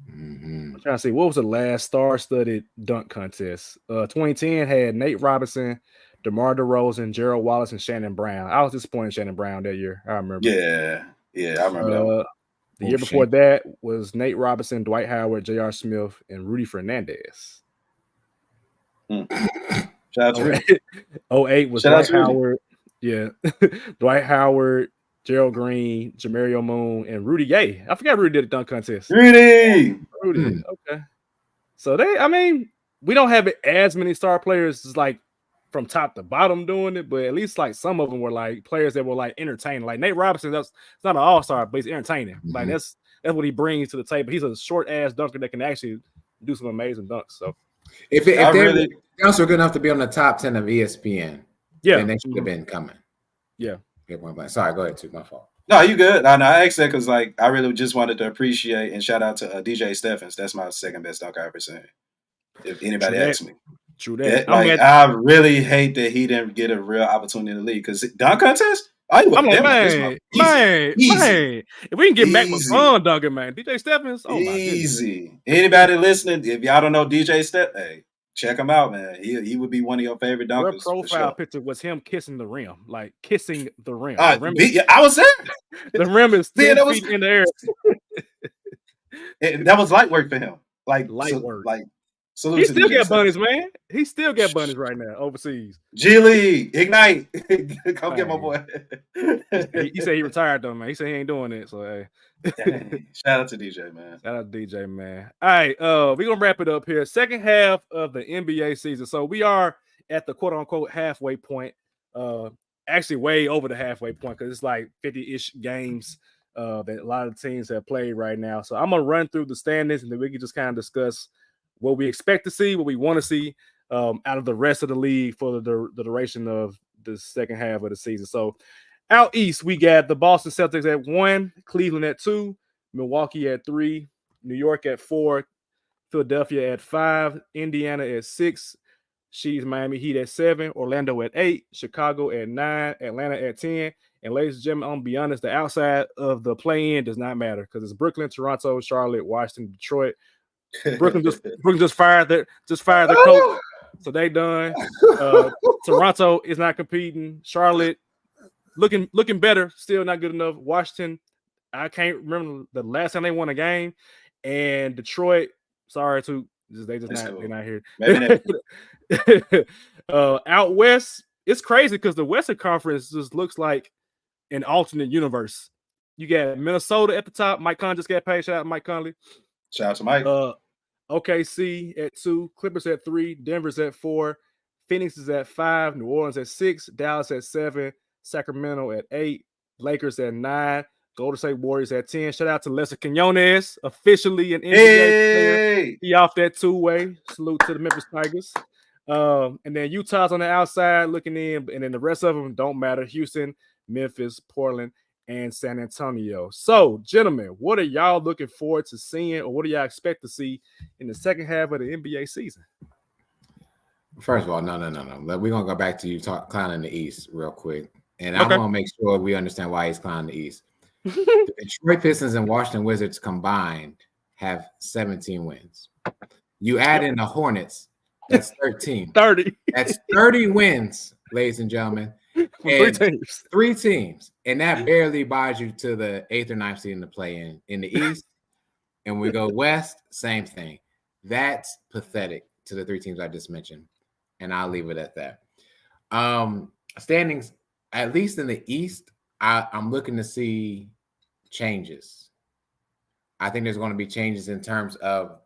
S1: I'm trying to see what was the last star-studded dunk contest. 2010 had Nate Robinson, DeMar DeRozan, Gerald Wallace, and Shannon Brown. I was disappointed in Shannon Brown that year. I remember.
S3: Yeah, I remember that one.
S1: The year before that was Nate Robinson, Dwight Howard, J.R. Smith, and Rudy Fernandez.
S3: Shout out to Rudy.
S1: 08 was Dwight Howard. Yeah. Dwight Howard, Gerald Green, Jamario Moon, and Rudy Gay. I forgot Rudy did a dunk contest.
S3: Rudy.
S1: Okay. So we don't have as many star players like from top to bottom doing it, but at least like some of them were like players that were like entertaining. Like Nate Robinson, it's not an all-star, but he's entertaining. Like that's what he brings to the table. He's a short-ass dunker that can actually do some amazing dunks. So
S2: if they were good enough to be on the top 10 of ESPN, then they should have been coming.
S1: Yeah.
S2: Sorry, go ahead, too. My fault.
S3: No, you good. I asked that because like I really just wanted to appreciate and shout out to DJ Steffens. That's my second best dunk I ever seen. If anybody asks me.
S1: True that.
S3: I really hate that he didn't get a real opportunity in the league because dunk contest.
S1: I'm like, man. If we can get back with fun dunking, man. DJ Steffens,
S3: easy. Anybody listening, if y'all don't know DJ Steffens, hey, check him out, man. He would be one of your favorite dunkers.
S1: Your profile picture was him kissing the rim, like kissing the rim.
S3: I was there.
S1: The rim is 10 feet in the air.
S3: That was light work for him. Like
S1: light work.
S3: Like
S1: he still got bunnies, man. He still got bunnies right now overseas.
S3: G League, Ignite, come get my boy.
S1: He said he retired though, man. He said he ain't doing it. So hey,
S3: shout out to DJ, man.
S1: Shout out to DJ, man. All right, we're gonna wrap it up here. Second half of the NBA season. So we are at the quote unquote halfway point. Actually, way over the halfway point because it's like 50-ish games that a lot of teams have played right now. So I'm gonna run through the standings and then we can just kind of discuss what we expect to see, what we want to see out of the rest of the league for the duration of the second half of the season. So out east, we got the Boston Celtics at 1, Cleveland at 2, Milwaukee at 3, New York at 4, Philadelphia at 5, Indiana at 6, Miami Heat at 7, Orlando at 8, Chicago at 9, Atlanta at 10. And ladies and gentlemen, I'm gonna be honest, the outside of the play-in does not matter because it's Brooklyn, Toronto, Charlotte, Washington, Detroit. Brooklyn just fired their coach, so they done. Toronto is not competing. Charlotte looking better, still not good enough. Washington, I can't remember the last time they won a game, and Detroit, sorry to they're not here. Out west, it's crazy because the Western Conference just looks like an alternate universe. You got Minnesota at the top. Mike Conley just got paid. Shout out to Mike Conley.
S3: Shout out to Mike.
S1: OKC at 2, Clippers at 3, Denver's at 4, Phoenix is at 5, New Orleans at 6, Dallas at 7, Sacramento at 8, Lakers at 9, Golden State Warriors at 10. Shout out to Lester Quinones, officially an NBA player. He off that two-way. Salute to the Memphis Tigers. And then Utah's on the outside looking in, and then the rest of them don't matter. Houston, Memphis, Portland, and San Antonio. So, gentlemen, what are y'all looking forward to seeing, or what do y'all expect to see in the second half of the NBA season?
S2: First of all, no. We're going to go back to you clowning the East real quick. And I want to make sure we understand why he's clowning the East. The Detroit Pistons and Washington Wizards combined have 17 wins. You add in the Hornets, that's 13.
S1: 30.
S2: That's 30 wins, ladies and gentlemen. Three teams. And that barely buys you to the 8th or 9th seed in the play-in. In the East, and we go West, same thing. That's pathetic to the 3 teams I just mentioned. And I'll leave it at that. Standings, at least in the East, I'm looking to see changes. I think there's going to be changes in terms of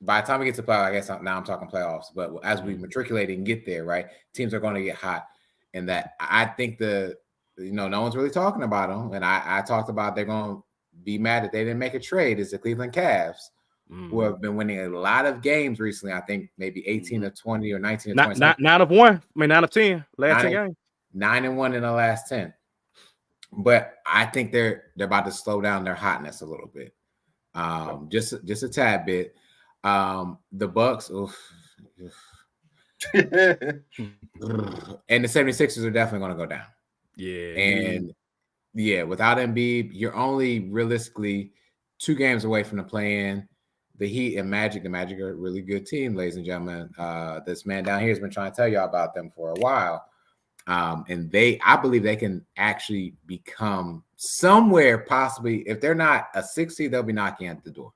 S2: by the time we get to playoffs, I guess now I'm talking playoffs, but as we matriculate and get there, right, teams are going to get hot. And that I think no one's really talking about them. And I talked about they're going to be mad that they didn't make a trade is the Cleveland Cavs, who have been winning a lot of games recently. I think maybe 18 of 20 or 19 of 20.
S1: 9 of 1. I mean, 9 of 10. Last 10 games.
S2: 9-1 in the last 10. But I think they're about to slow down their hotness a little bit. Just a tad bit. The Bucks, and the 76ers are definitely going to go down.
S1: Yeah.
S2: And without Embiid, you're only realistically 2 games away from the play-in. The Heat and Magic, the Magic are a really good team, ladies and gentlemen. This man down here has been trying to tell y'all about them for a while. And I believe they can actually become somewhere, possibly, if they're not a 6 seed, they'll be knocking at the door.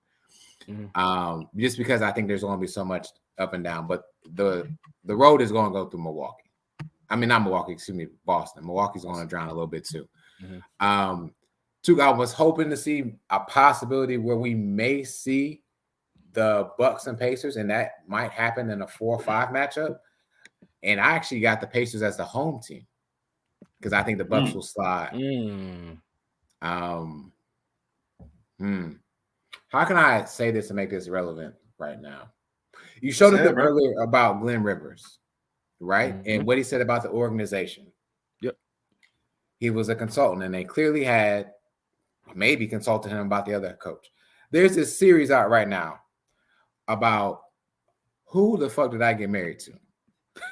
S2: Just because I think there's going to be so much up and down. But the road is going to go through Milwaukee. I mean, not Milwaukee, excuse me, Boston. Milwaukee's going to drown a little bit too. I was hoping to see a possibility where we may see the Bucks and Pacers, and that might happen in a 4-5 matchup. And I actually got the Pacers as the home team because I think the Bucks will slide. How can I say this to make this relevant right now? You showed a bit earlier about Glenn Rivers, right? And what he said about the organization.
S1: Yep.
S2: He was a consultant, and they clearly had maybe consulted him about the other coach. There's this series out right now about who the fuck did I get married to?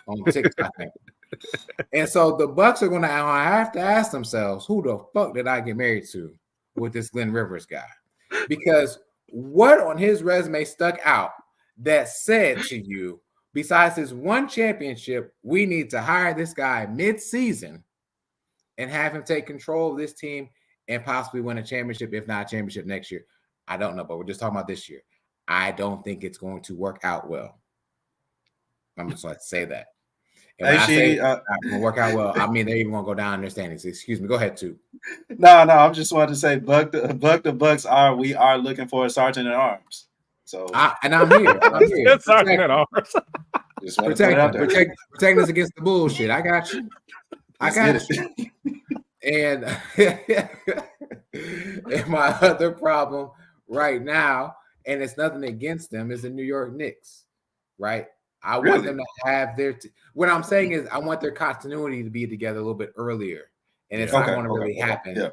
S2: On TikTok, I think. And so the Bucks are going to have to ask themselves, who the fuck did I get married to with this Glenn Rivers guy? Because what on his resume stuck out that said to you, besides his one championship, we need to hire this guy mid-season and have him take control of this team and possibly win a championship, if not a championship next year. I don't know, but we're just talking about this year. I don't think it's going to work out well. I'm just going to say that. And when I say it's not going to work out well, I mean, they're even going to go down in their standings. Excuse me. Go ahead, too.
S3: No, I'm just wanting to say, the Bucks we are looking for a sergeant at arms. So
S2: and I'm here.
S1: Sergeant at arms.
S2: Protect us against the bullshit. I got you. And my other problem right now, and it's nothing against them, is the New York Knicks, right? I want them to have what I'm saying is I want their continuity to be together a little bit earlier, and it's not going to really happen.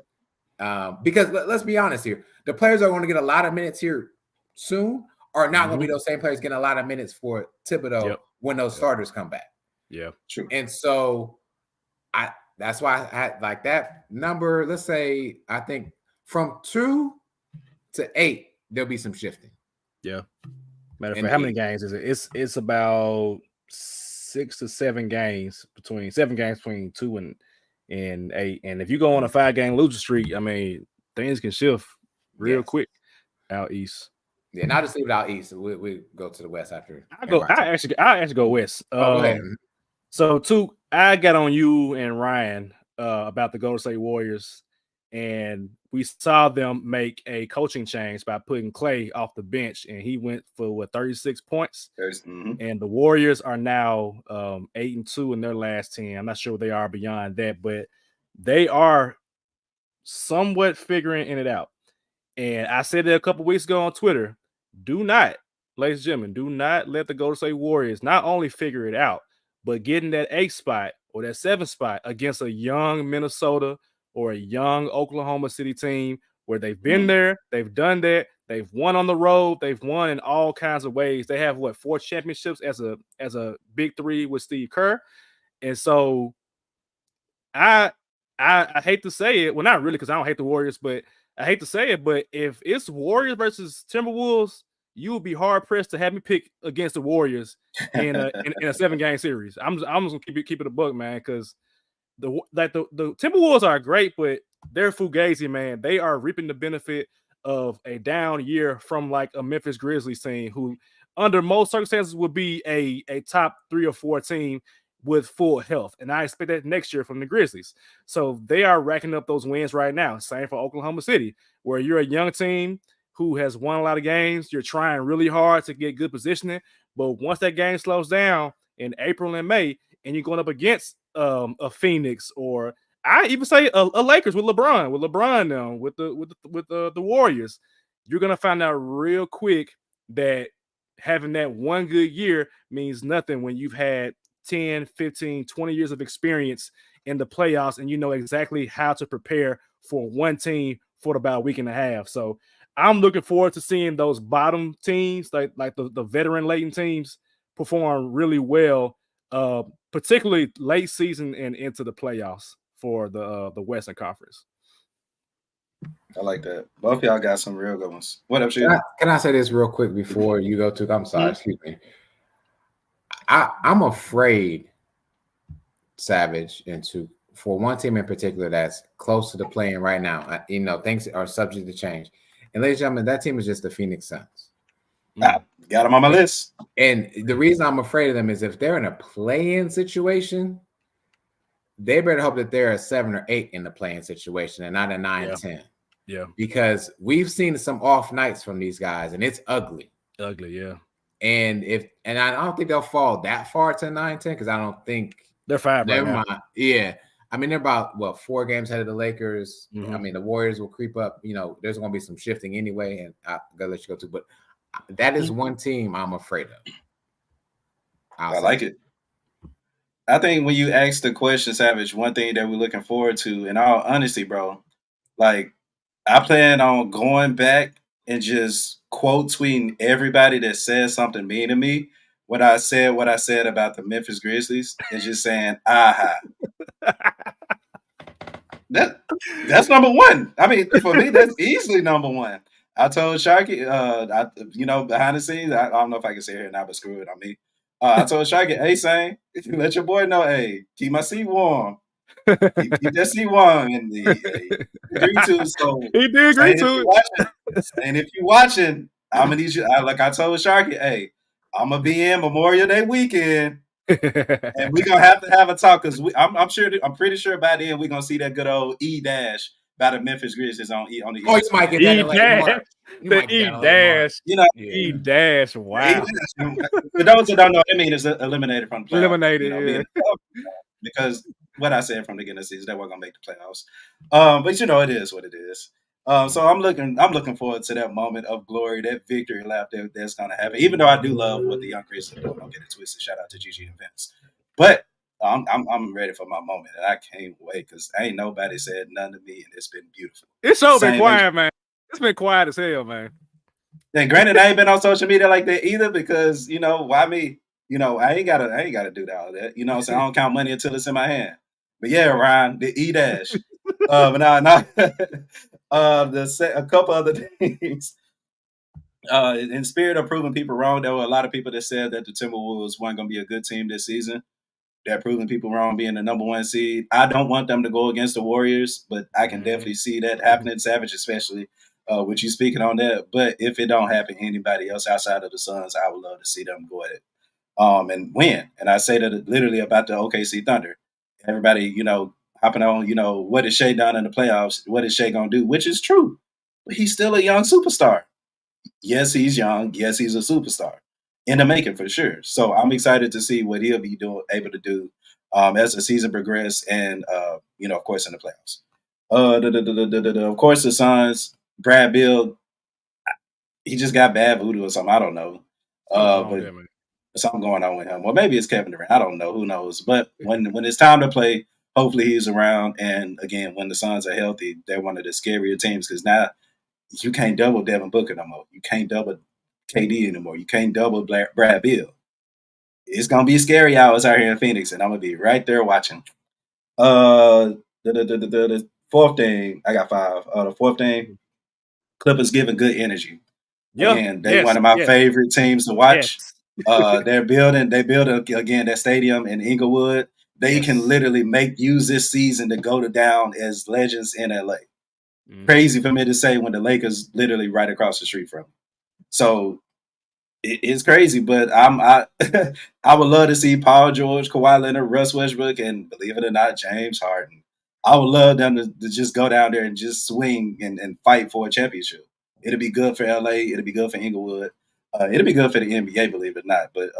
S2: Because let's be honest here, the players are going to get a lot of minutes here soon are not going to be those same players getting a lot of minutes for Thibodeau when those starters come back.
S1: Yeah,
S2: true. And so that's why I had like that number. Let's say I think from 2 to 8 there'll be some shifting.
S1: Yeah. Matter of fact, how many games is it? It's about 6 to 7 games between 2 and 8. And if you go on a 5-game loser streak, I mean, things can shift real quick out east.
S2: Yeah, and I'll just leave it out east. We go to the west after.
S1: I actually go west.
S2: Go ahead.
S1: So I got on you and Ryan about the Golden State Warriors, and we saw them make a coaching change by putting Clay off the bench, and he went for 36 points. And the Warriors are now 8-2 in their last 10. I'm not sure what they are beyond that, but they are somewhat figuring it out. And I said it a couple weeks ago on Twitter. Do not, ladies and gentlemen, do not let the Golden State Warriors not only figure it out, but get in that 8th spot or that 7th spot against a young Minnesota or a young Oklahoma City team where they've been there, they've done that, they've won on the road, they've won in all kinds of ways. They have 4 championships as a big 3 with Steve Kerr. And so I hate to say it, well, not really, because I don't hate the Warriors, but I hate to say it, but if it's Warriors versus Timberwolves, you would be hard pressed to have me pick against the Warriors in a 7-game series. I'm just gonna keep it a buck, man, because the Timberwolves are great, but they're fugazi, man. They are reaping the benefit of a down year from like a Memphis Grizzlies team, who under most circumstances would be a top 3 or 4 team with full health. And I expect that next year from the Grizzlies. So they are racking up those wins right now. Same for Oklahoma City, where you're a young team who has won a lot of games. You're trying really hard to get good positioning. But once that game slows down in April and May, and you're going up against a Phoenix, or I even say a Lakers with LeBron now, with the Warriors. You're gonna find out real quick that having that one good year means nothing when you've had 10, 15, 20 years of experience in the playoffs and you know exactly how to prepare for one team for about a week and a half. So I'm looking forward to seeing those bottom teams, like the veteran laden teams, perform really well, particularly late season and into the playoffs for the Western Conference.
S3: I like that. Both of y'all got some real good ones. What up,
S2: Can I say this real quick before you go to? I'm sorry, excuse me. I'm afraid, Savage, for one team in particular that's close to the play-in right now. Things are subject to change. And ladies and gentlemen, that team is just the Phoenix Suns.
S3: I got them on my list.
S2: And the reason I'm afraid of them is if they're in a play-in situation, they better hope that they're a 7 or 8 in the play-in situation and not a 9-10.
S1: Yeah.
S2: Because we've seen some off nights from these guys, and it's ugly.
S1: Yeah.
S2: And I don't think they'll fall that far to 9-10 because I don't think
S1: they're 5 right now.
S2: Yeah. I mean, they're about 4 games ahead of the Lakers.
S1: Mm-hmm.
S2: I mean, the Warriors will creep up. There's going to be some shifting anyway, and I gotta let you go too. But that is one team I'm afraid of.
S3: I like it. I think when you ask the question, Savage, one thing that we're looking forward to, in all honesty, bro, like I plan on going back and just quote tweeting everybody that says something mean to me. What I said about the Memphis Grizzlies, and just saying, aha. That's number one. I mean, for me, that's easily number one. I told Sharky, behind the scenes, I don't know if I can say it here now, but screw it on me. I told Sharky, hey, Sane, let your boy know, hey, keep my seat warm. Keep that seat warm. And he agreed to. So
S1: he did agree to
S3: it. And if you're watching, I'm gonna need you. Like I told Sharky, hey, I'm gonna be in Memorial Day weekend, and we're gonna have to have a talk because I'm pretty sure by then we're gonna see that good old E-dash by the Memphis Grizzlies on the.
S2: Oh, you might get that
S1: E-dash. E-dash. Wow.
S3: For those who don't know, I mean, it's eliminated from the playoffs.
S1: Eliminated,
S3: because what I said from the beginning of the season, they weren't gonna make the playoffs. But it is what it is. So I'm looking forward to that moment of glory, that victory lap that's gonna happen. Even though I do love what the young Grizzlies are doing, don't get it twisted. Shout out to Gigi and Vince. But I'm ready for my moment, and I can't wait because ain't nobody said nothing to me, and it's been beautiful.
S1: It's so been quiet, man. It's been quiet as hell, man.
S3: And granted, I ain't been on social media like that either because why me? I ain't gotta do all that. So I don't count money until it's in my hand. But yeah, Ryan, the E-dash. But a couple other things. In spirit of proving people wrong, there were a lot of people that said that the Timberwolves weren't going to be a good team this season. They're proving people wrong being the number 1 seed. I don't want them to go against the Warriors, but I can definitely see that happening, Savage, especially with you speaking on that. But if it don't happen, anybody else outside of the Suns, I would love to see them go ahead and win. And I say that literally about the OKC Thunder. Everybody, hopping on, what is Shea done in the playoffs? What is Shea going to do? Which is true. But he's still a young superstar. Yes, he's young. Yes, he's a superstar. In the making for sure. So I'm excited to see what he'll be able to do as the season progresses and, of course, in the playoffs. Of course, the Suns, Brad Beal, he just got bad voodoo or something. I don't know. But something going on with him. Well, maybe it's Kevin Durant. I don't know. Who knows? But when it's time to play, hopefully he's around. And, again, when the Suns are healthy, they're one of the scarier teams because now you can't double Devin Booker no more. You can't double KD anymore. You can't double Brad Beal. It's going to be scary hours out here in Phoenix, and I'm going to be right there watching. The fourth thing, I got 5. The fourth thing, Clippers giving good energy. Again, they're one of my favorite teams to watch. They're building again that stadium in Inglewood. They can literally use this season to go down as legends in LA. Crazy for me to say when the Lakers literally right across the street from them. So it's crazy, but I would love to see Paul George, Kawhi Leonard, Russ Westbrook, and believe it or not, James Harden. I would love them to just go down there and just swing and fight for a championship. It'll be good for LA. It'll be good for Inglewood. It'll be good for the NBA, believe it or not. But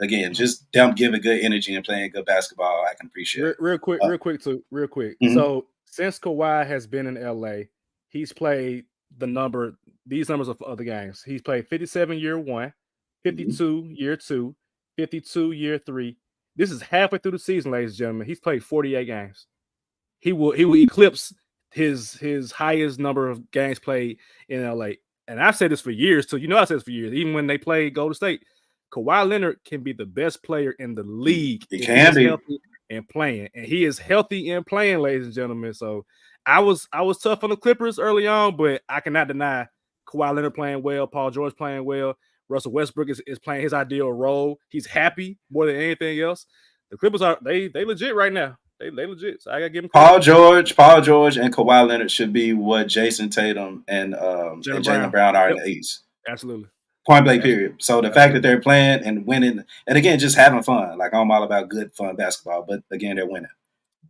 S3: again, just them giving good energy and playing good basketball, I can appreciate.
S1: Real quick.
S3: Mm-hmm.
S1: So since Kawhi has been in LA, he's played these numbers of other games. He's played 57 year 1, 52 year 2, 52 year 3. This is halfway through the season, ladies and gentlemen. He's played 48 games. He will eclipse his highest number of games played in LA. And I've said this for years too. You know, I said this for years. Even when they played Golden State, Kawhi Leonard can be the best player in the league
S3: He
S1: if
S3: can be
S1: healthy and playing. And he is healthy and playing, ladies and gentlemen. So I was tough on the Clippers early on, but I cannot deny Kawhi Leonard playing well, Paul George playing well. Russell Westbrook is playing his ideal role. He's happy more than anything else. The Clippers are they legit right now. They legit. So I gotta give him
S3: Paul George, and Kawhi Leonard should be what Jason Tatum and Jaylen Brown are in the East.
S1: Absolutely.
S3: Point blank, period. So the fact that they're playing and winning, and again, just having fun. Like, I'm all about good, fun basketball, but again, they're winning.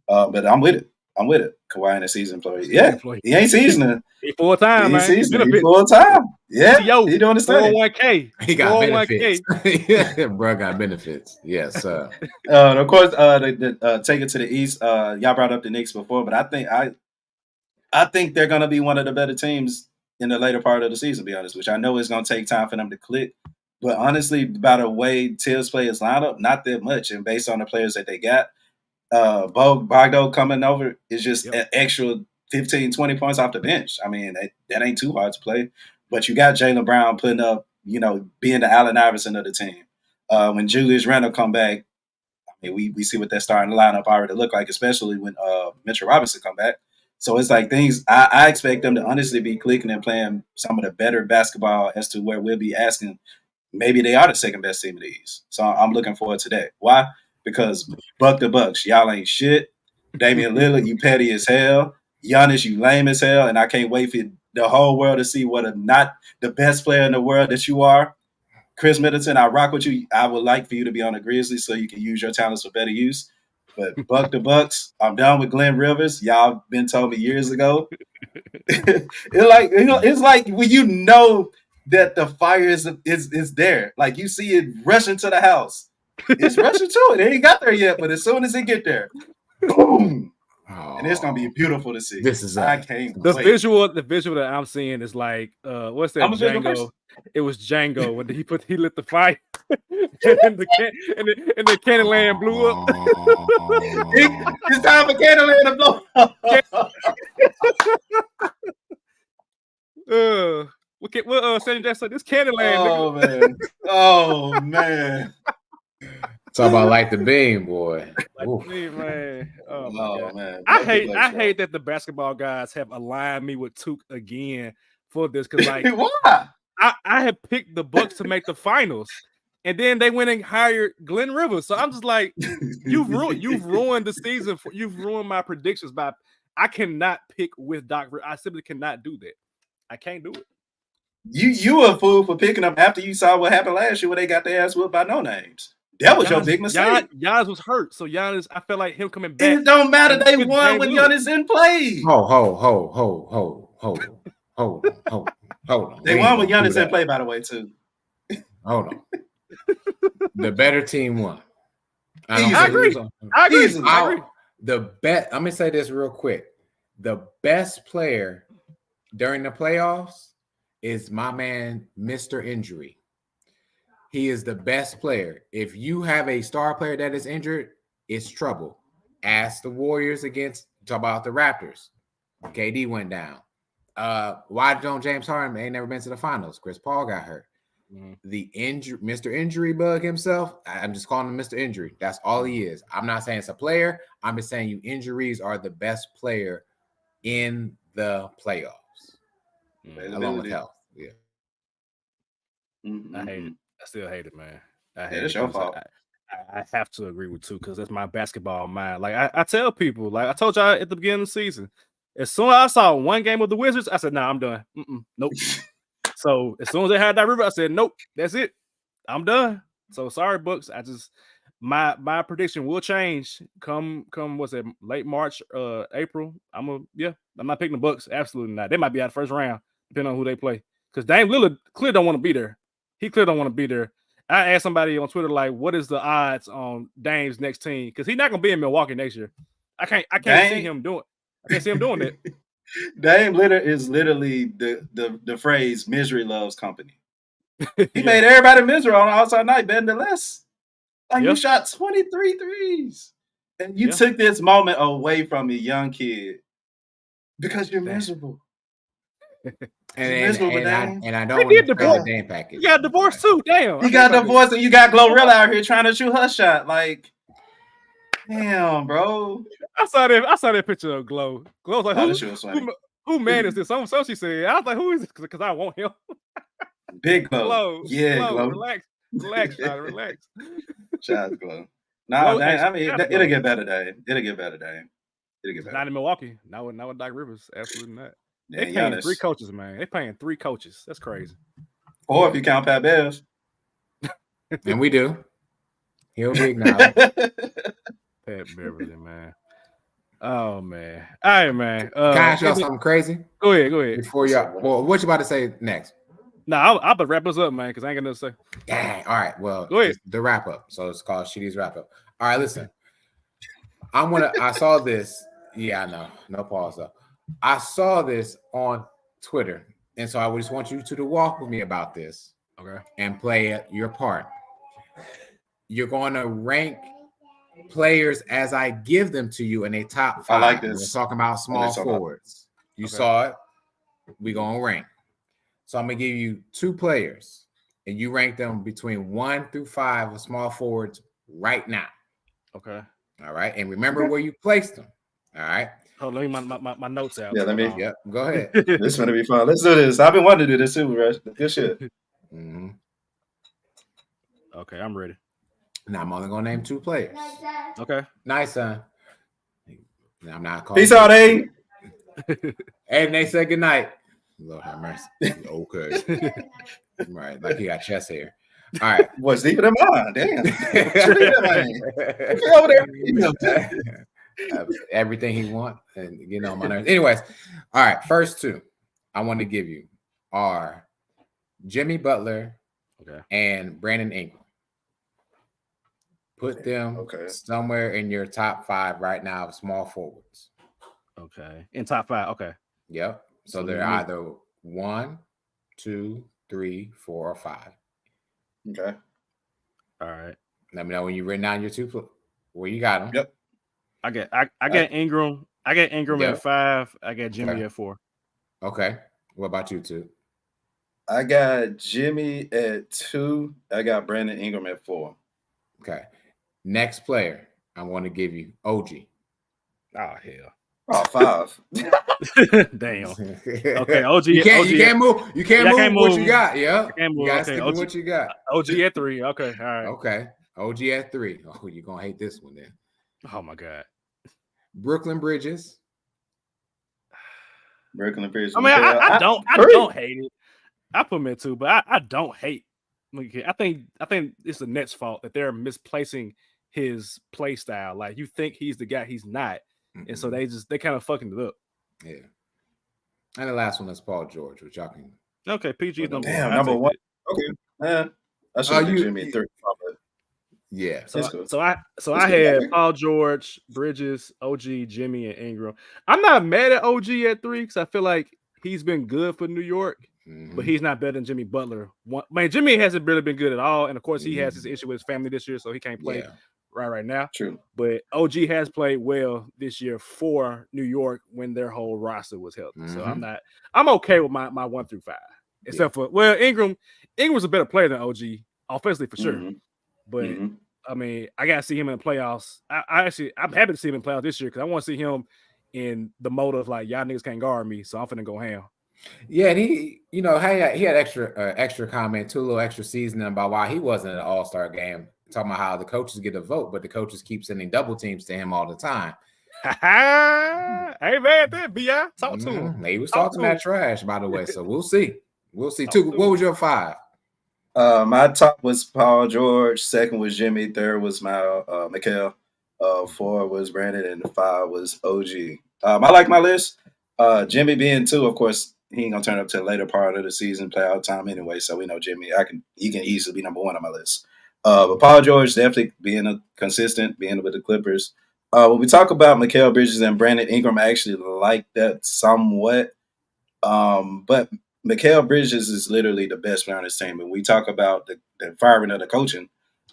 S3: But I'm with it. Kawhi in the season play. Yeah, he ain't seasoning.
S1: He full time, man.
S3: He full time. Yeah, he doing the study.
S2: 401k. He got benefits. Bro got benefits. Yes.
S3: Of course, take it to the East. Y'all brought up the Knicks before, but I think they're gonna be one of the better teams in the later part of the season. To be honest, which I know it's gonna take time for them to click. But honestly, by the way Tibbs play his lineup, not that much, and based on the players that they got. Bogdo coming over is just an extra 15, 20 points off the bench. I mean, that ain't too hard to play. But you got Jaylen Brown putting up, being the Allen Iverson of the team. When Julius Randle come back, I mean, we see what that starting lineup already look like, especially when Mitchell Robinson come back. So it's like things I expect them to honestly be clicking and playing some of the better basketball as to where we'll be asking. Maybe they are the second best team in the East. So I'm looking forward to that. Why? Because Buck the Bucks, y'all ain't shit. Damian Lillard, you petty as hell. Giannis, you lame as hell. And I can't wait for the whole world to see what not the best player in the world that you are. Chris Middleton, I rock with you. I would like for you to be on the Grizzlies so you can use your talents for better use. But Buck the Bucks, I'm done with Glenn Rivers. Y'all been told me years ago. It's like when you know that the fire is there. Like you see it rushing to the house. It's rushing to it. They ain't got there yet, but as soon as it get there, boom. And it's gonna be beautiful to see.
S2: This is
S3: I can't
S1: the
S3: wait.
S1: visual that I'm seeing is like what's that Django? It was Django when he lit the fire and the Candyland blew up.
S3: It's time for Candyland to blow up.
S1: What Sandy Jackson? This Candyland.
S3: Oh man.
S2: Talk about like the beam, boy.
S1: Like the beam, man. Oh my God.
S3: Man.
S1: I hate that the basketball guys have aligned me with Took again for this because like
S3: why?
S1: I had picked the Bucks to make the finals, and then they went and hired Glenn Rivers. So I'm just like, you've ruined the season. You've ruined my predictions by. I cannot pick with Doc. I simply cannot do that. I can't do it.
S3: You a fool for picking them after you saw what happened last year when they got their ass whipped by no names. That was your big mistake.
S1: Giannis was hurt, so Giannis. I felt like him coming back.
S3: It don't matter. They won when Giannis didn't play.
S2: Hold on.
S3: They won when Giannis didn't play, by the way, too.
S2: Hold on. The better team won.
S1: I agree.
S2: I'm gonna say this real quick. The best player during the playoffs is my man, Mr. Injury. He is the best player. If you have a star player that is injured, it's trouble. Ask the Warriors talk about the Raptors. KD went down. Why don't James Harden ain't never been to the finals? Chris Paul got hurt. Mm-hmm. The Mr. Injury Bug himself, I'm just calling him Mr. Injury. That's all he is. I'm not saying it's a player. I'm just saying injuries are the best player in the playoffs. Along with health. Yeah.
S3: Mm-hmm.
S1: I hate it. I still hate it, man.
S3: It's your fault.
S1: I have to agree with because that's my basketball mind. Like I tell people, like I told y'all at the beginning of the season, as soon as I saw one game of the Wizards, I said, "Nah, I'm done. Nope." So as soon as they had that river, I said, "Nope, that's it. I'm done." So sorry, Bucks. I just my prediction will change come what's it, late March, April. I'm not picking the Bucks. Absolutely not. They might be out the first round, depending on who they play. Because Dame Lillard clearly don't want to be there. He clearly don't want to be there. I asked somebody on Twitter, like, what is the odds on Dame's next team? Because he's not gonna be in Milwaukee next year. I can't see him doing. I can't see him doing it.
S3: Dame is literally the phrase "misery loves company." He made everybody miserable on outside night, betting the less. Like you shot 23 threes, and you took this moment away from a young kid because you're miserable.
S2: And I don't want to play the Dame package.
S1: You got divorced too. Damn.
S3: You got divorced, and you got Glorilla out here trying to shoot her shot. Like, damn, bro.
S1: I saw that picture of Glow. Glow's like, who man is this? So she said. I was like, who is this? Because I want him.
S3: Big Glow. Yeah, Glow.
S1: Relax, Charlie, relax.
S3: Shots Glow. Nah, I mean, it'll get better, Dave. It'll get better.
S1: Not in Milwaukee. Not with Doc Rivers. Absolutely not.
S3: Yeah,
S1: they paying 3 coaches, man. They paying 3 coaches. That's crazy.
S3: Or if you count Pat Bev.
S2: And we do. He'll be acknowledged.
S1: Pat Beverly, man. Oh, man. All right, man.
S2: Can I ask y'all something crazy?
S1: Go ahead.
S2: Before y'all, what you about to say next?
S1: No, I'll about to wrap us up, man, because I ain't got nothing to say.
S2: Dang. All right. Well,
S1: go ahead.
S2: The wrap up. So it's called Shitty's wrap up. All right, listen. I saw this. Yeah, I know. No pause though. I saw this on Twitter, and so I just want you to walk with me about this.
S1: Okay.
S2: And play your part. You're going to rank players as I give them to you in a top 5.
S3: I like this.
S2: We're talking about small forwards. You saw it. We're going to rank. So I'm going to give you 2 players, and you rank them between 1 through 5 of small forwards right now.
S1: Okay.
S2: All right. And remember where you placed them. All right.
S1: Hold on, let me my notes out.
S3: Yeah, let me.
S2: Yep. Go ahead.
S3: This is going to be fun. Let's do this. I've been wanting to do this too, Rush. Good shit.
S2: Mm-hmm.
S1: Okay, I'm ready.
S2: Now I'm only going to name 2 players.
S1: Okay.
S2: Nice, son. I'm not calling.
S3: Peace out, A.
S2: And they said good night. Lord have mercy. Okay. Right, like he got chest hair. All right.
S3: What's deeper than mine? Damn. Over there.
S2: Everything he wants and on my nerves. Anyways, all right. First 2 I want to give you are Jimmy Butler and Brandon Ingram. Put them somewhere in your top 5 right now of small forwards.
S1: Okay. In top 5. Okay.
S2: Yep. So they're either 1, 2, 3, 4, or 5.
S3: Okay.
S1: All right.
S2: Let me know when you've written down your 2 where you got them.
S3: Yep.
S1: I got Ingram. I got Ingram at 5. I got Jimmy at 4.
S2: Okay. What about you 2?
S3: I got Jimmy at 2. I got Brandon Ingram at 4.
S2: Okay. Next player, I want to give you OG.
S1: Oh, hell.
S3: Oh, 5.
S1: Damn. Okay, OG.
S2: You can't move. You can't move what you got. Yeah. You got to stick with what you got.
S1: OG at 3. Okay. All right.
S2: Okay. OG at 3. Oh, you're going to hate this one then.
S1: Oh, my God.
S2: Brooklyn Bridges.
S3: Brooklyn Bridges.
S1: I mean, I don't hate it. I put him at 2, but I don't hate. I think it's the Nets' fault that they're misplacing his play style. Like, you think he's the guy, he's not. And so they kind of fucking it up.
S2: Yeah. And the last one is Paul George, which y'all can.
S1: Okay, PG number 1.
S3: Damn, number 1. Okay. I should have Jimmy at 3.
S2: Yeah.
S1: So I had Paul George, Bridges, OG, Jimmy, and Ingram. I'm not mad at OG at 3 because I feel like he's been good for New York, but he's not better than Jimmy Butler. Jimmy hasn't really been good at all, and of course he has his issue with his family this year, so he can't play right now.
S3: True.
S1: But OG has played well this year for New York when their whole roster was healthy. So I'm okay with my 1 through 5, except for Ingram was a better player than OG offensively for sure. But I mean, I gotta see him in the playoffs. I'm happy to see him in the playoffs this year because I want to see him in the mode of like y'all niggas can't guard me, so I'm finna go ham.
S2: Yeah, and he had extra comment, 2 little extra seasoning about why he wasn't in an All-Star game. Talking about how the coaches get a vote, but the coaches keep sending double teams to him all the time.
S1: Hey man, that B.I. Talk to him.
S2: He was talking that trash, by the way. So we'll see. We'll see. 2. What was your 5?
S3: My top was Paul George. 2nd was Jimmy. 3rd was Mikal. 4 was Brandon, and 5 was OG. I like my list. Jimmy being 2, of course. he ain't gonna turn up to the later part of the season, playoff time anyway. So we know Jimmy. He can easily be number one on my list. But Paul George definitely being consistent, being with the Clippers. When we talk about Mikal Bridges and Brandon Ingram, I actually like that somewhat. But Mikal Bridges is literally the best player on this team. When we talk about the firing of the coaching,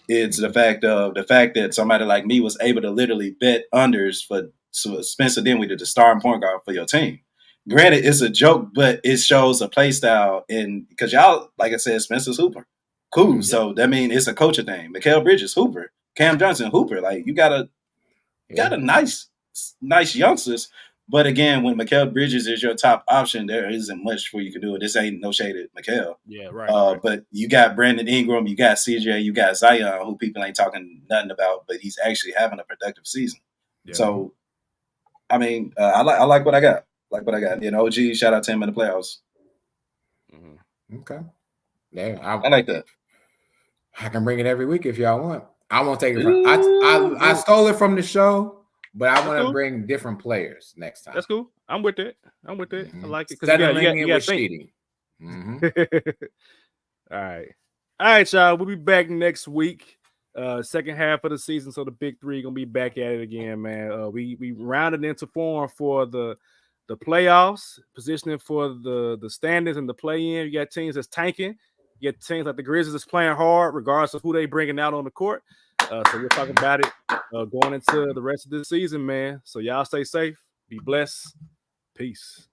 S3: it's the fact that somebody like me was able to literally bet unders for Spencer Dinwiddie, the starting point guard for your team. Granted, it's a joke, but it shows a play style. And because y'all, like I said, Spencer's hooper. Cool. Mm-hmm. So that means it's a coaching thing. Mikal Bridges, hooper. Cam Johnson, hooper. Like you got a nice youngsters. But again, when Mikal Bridges is your top option, there isn't much for you can do. This ain't no shade at Mikal.
S1: Yeah, right.
S3: But you got Brandon Ingram, you got CJ, you got Zion, who people ain't talking nothing about, but he's actually having a productive season. Yeah. So, I mean, I like what I got. And OG, shout out to him in the playoffs.
S2: Mm-hmm. Okay. Yeah,
S3: I like that.
S2: I can bring it every week if y'all want. I won't take it from. I stole it from the show. But I want to bring different players next time.
S1: That's cool. I'm with it.
S2: Mm-hmm.
S1: I like it.
S2: You got cheating.
S1: Mm-hmm. All right, y'all. We'll be back next week. Second half of the season. So the big three gonna be back at it again, man. We rounded into form for the playoffs, positioning for the standings and the play-in. You got teams that's tanking. You got teams like the Grizzlies that's playing hard, regardless of who they bringing out on the court. So we'll talk about it going into the rest of the season, man. So y'all stay safe. Be blessed. Peace.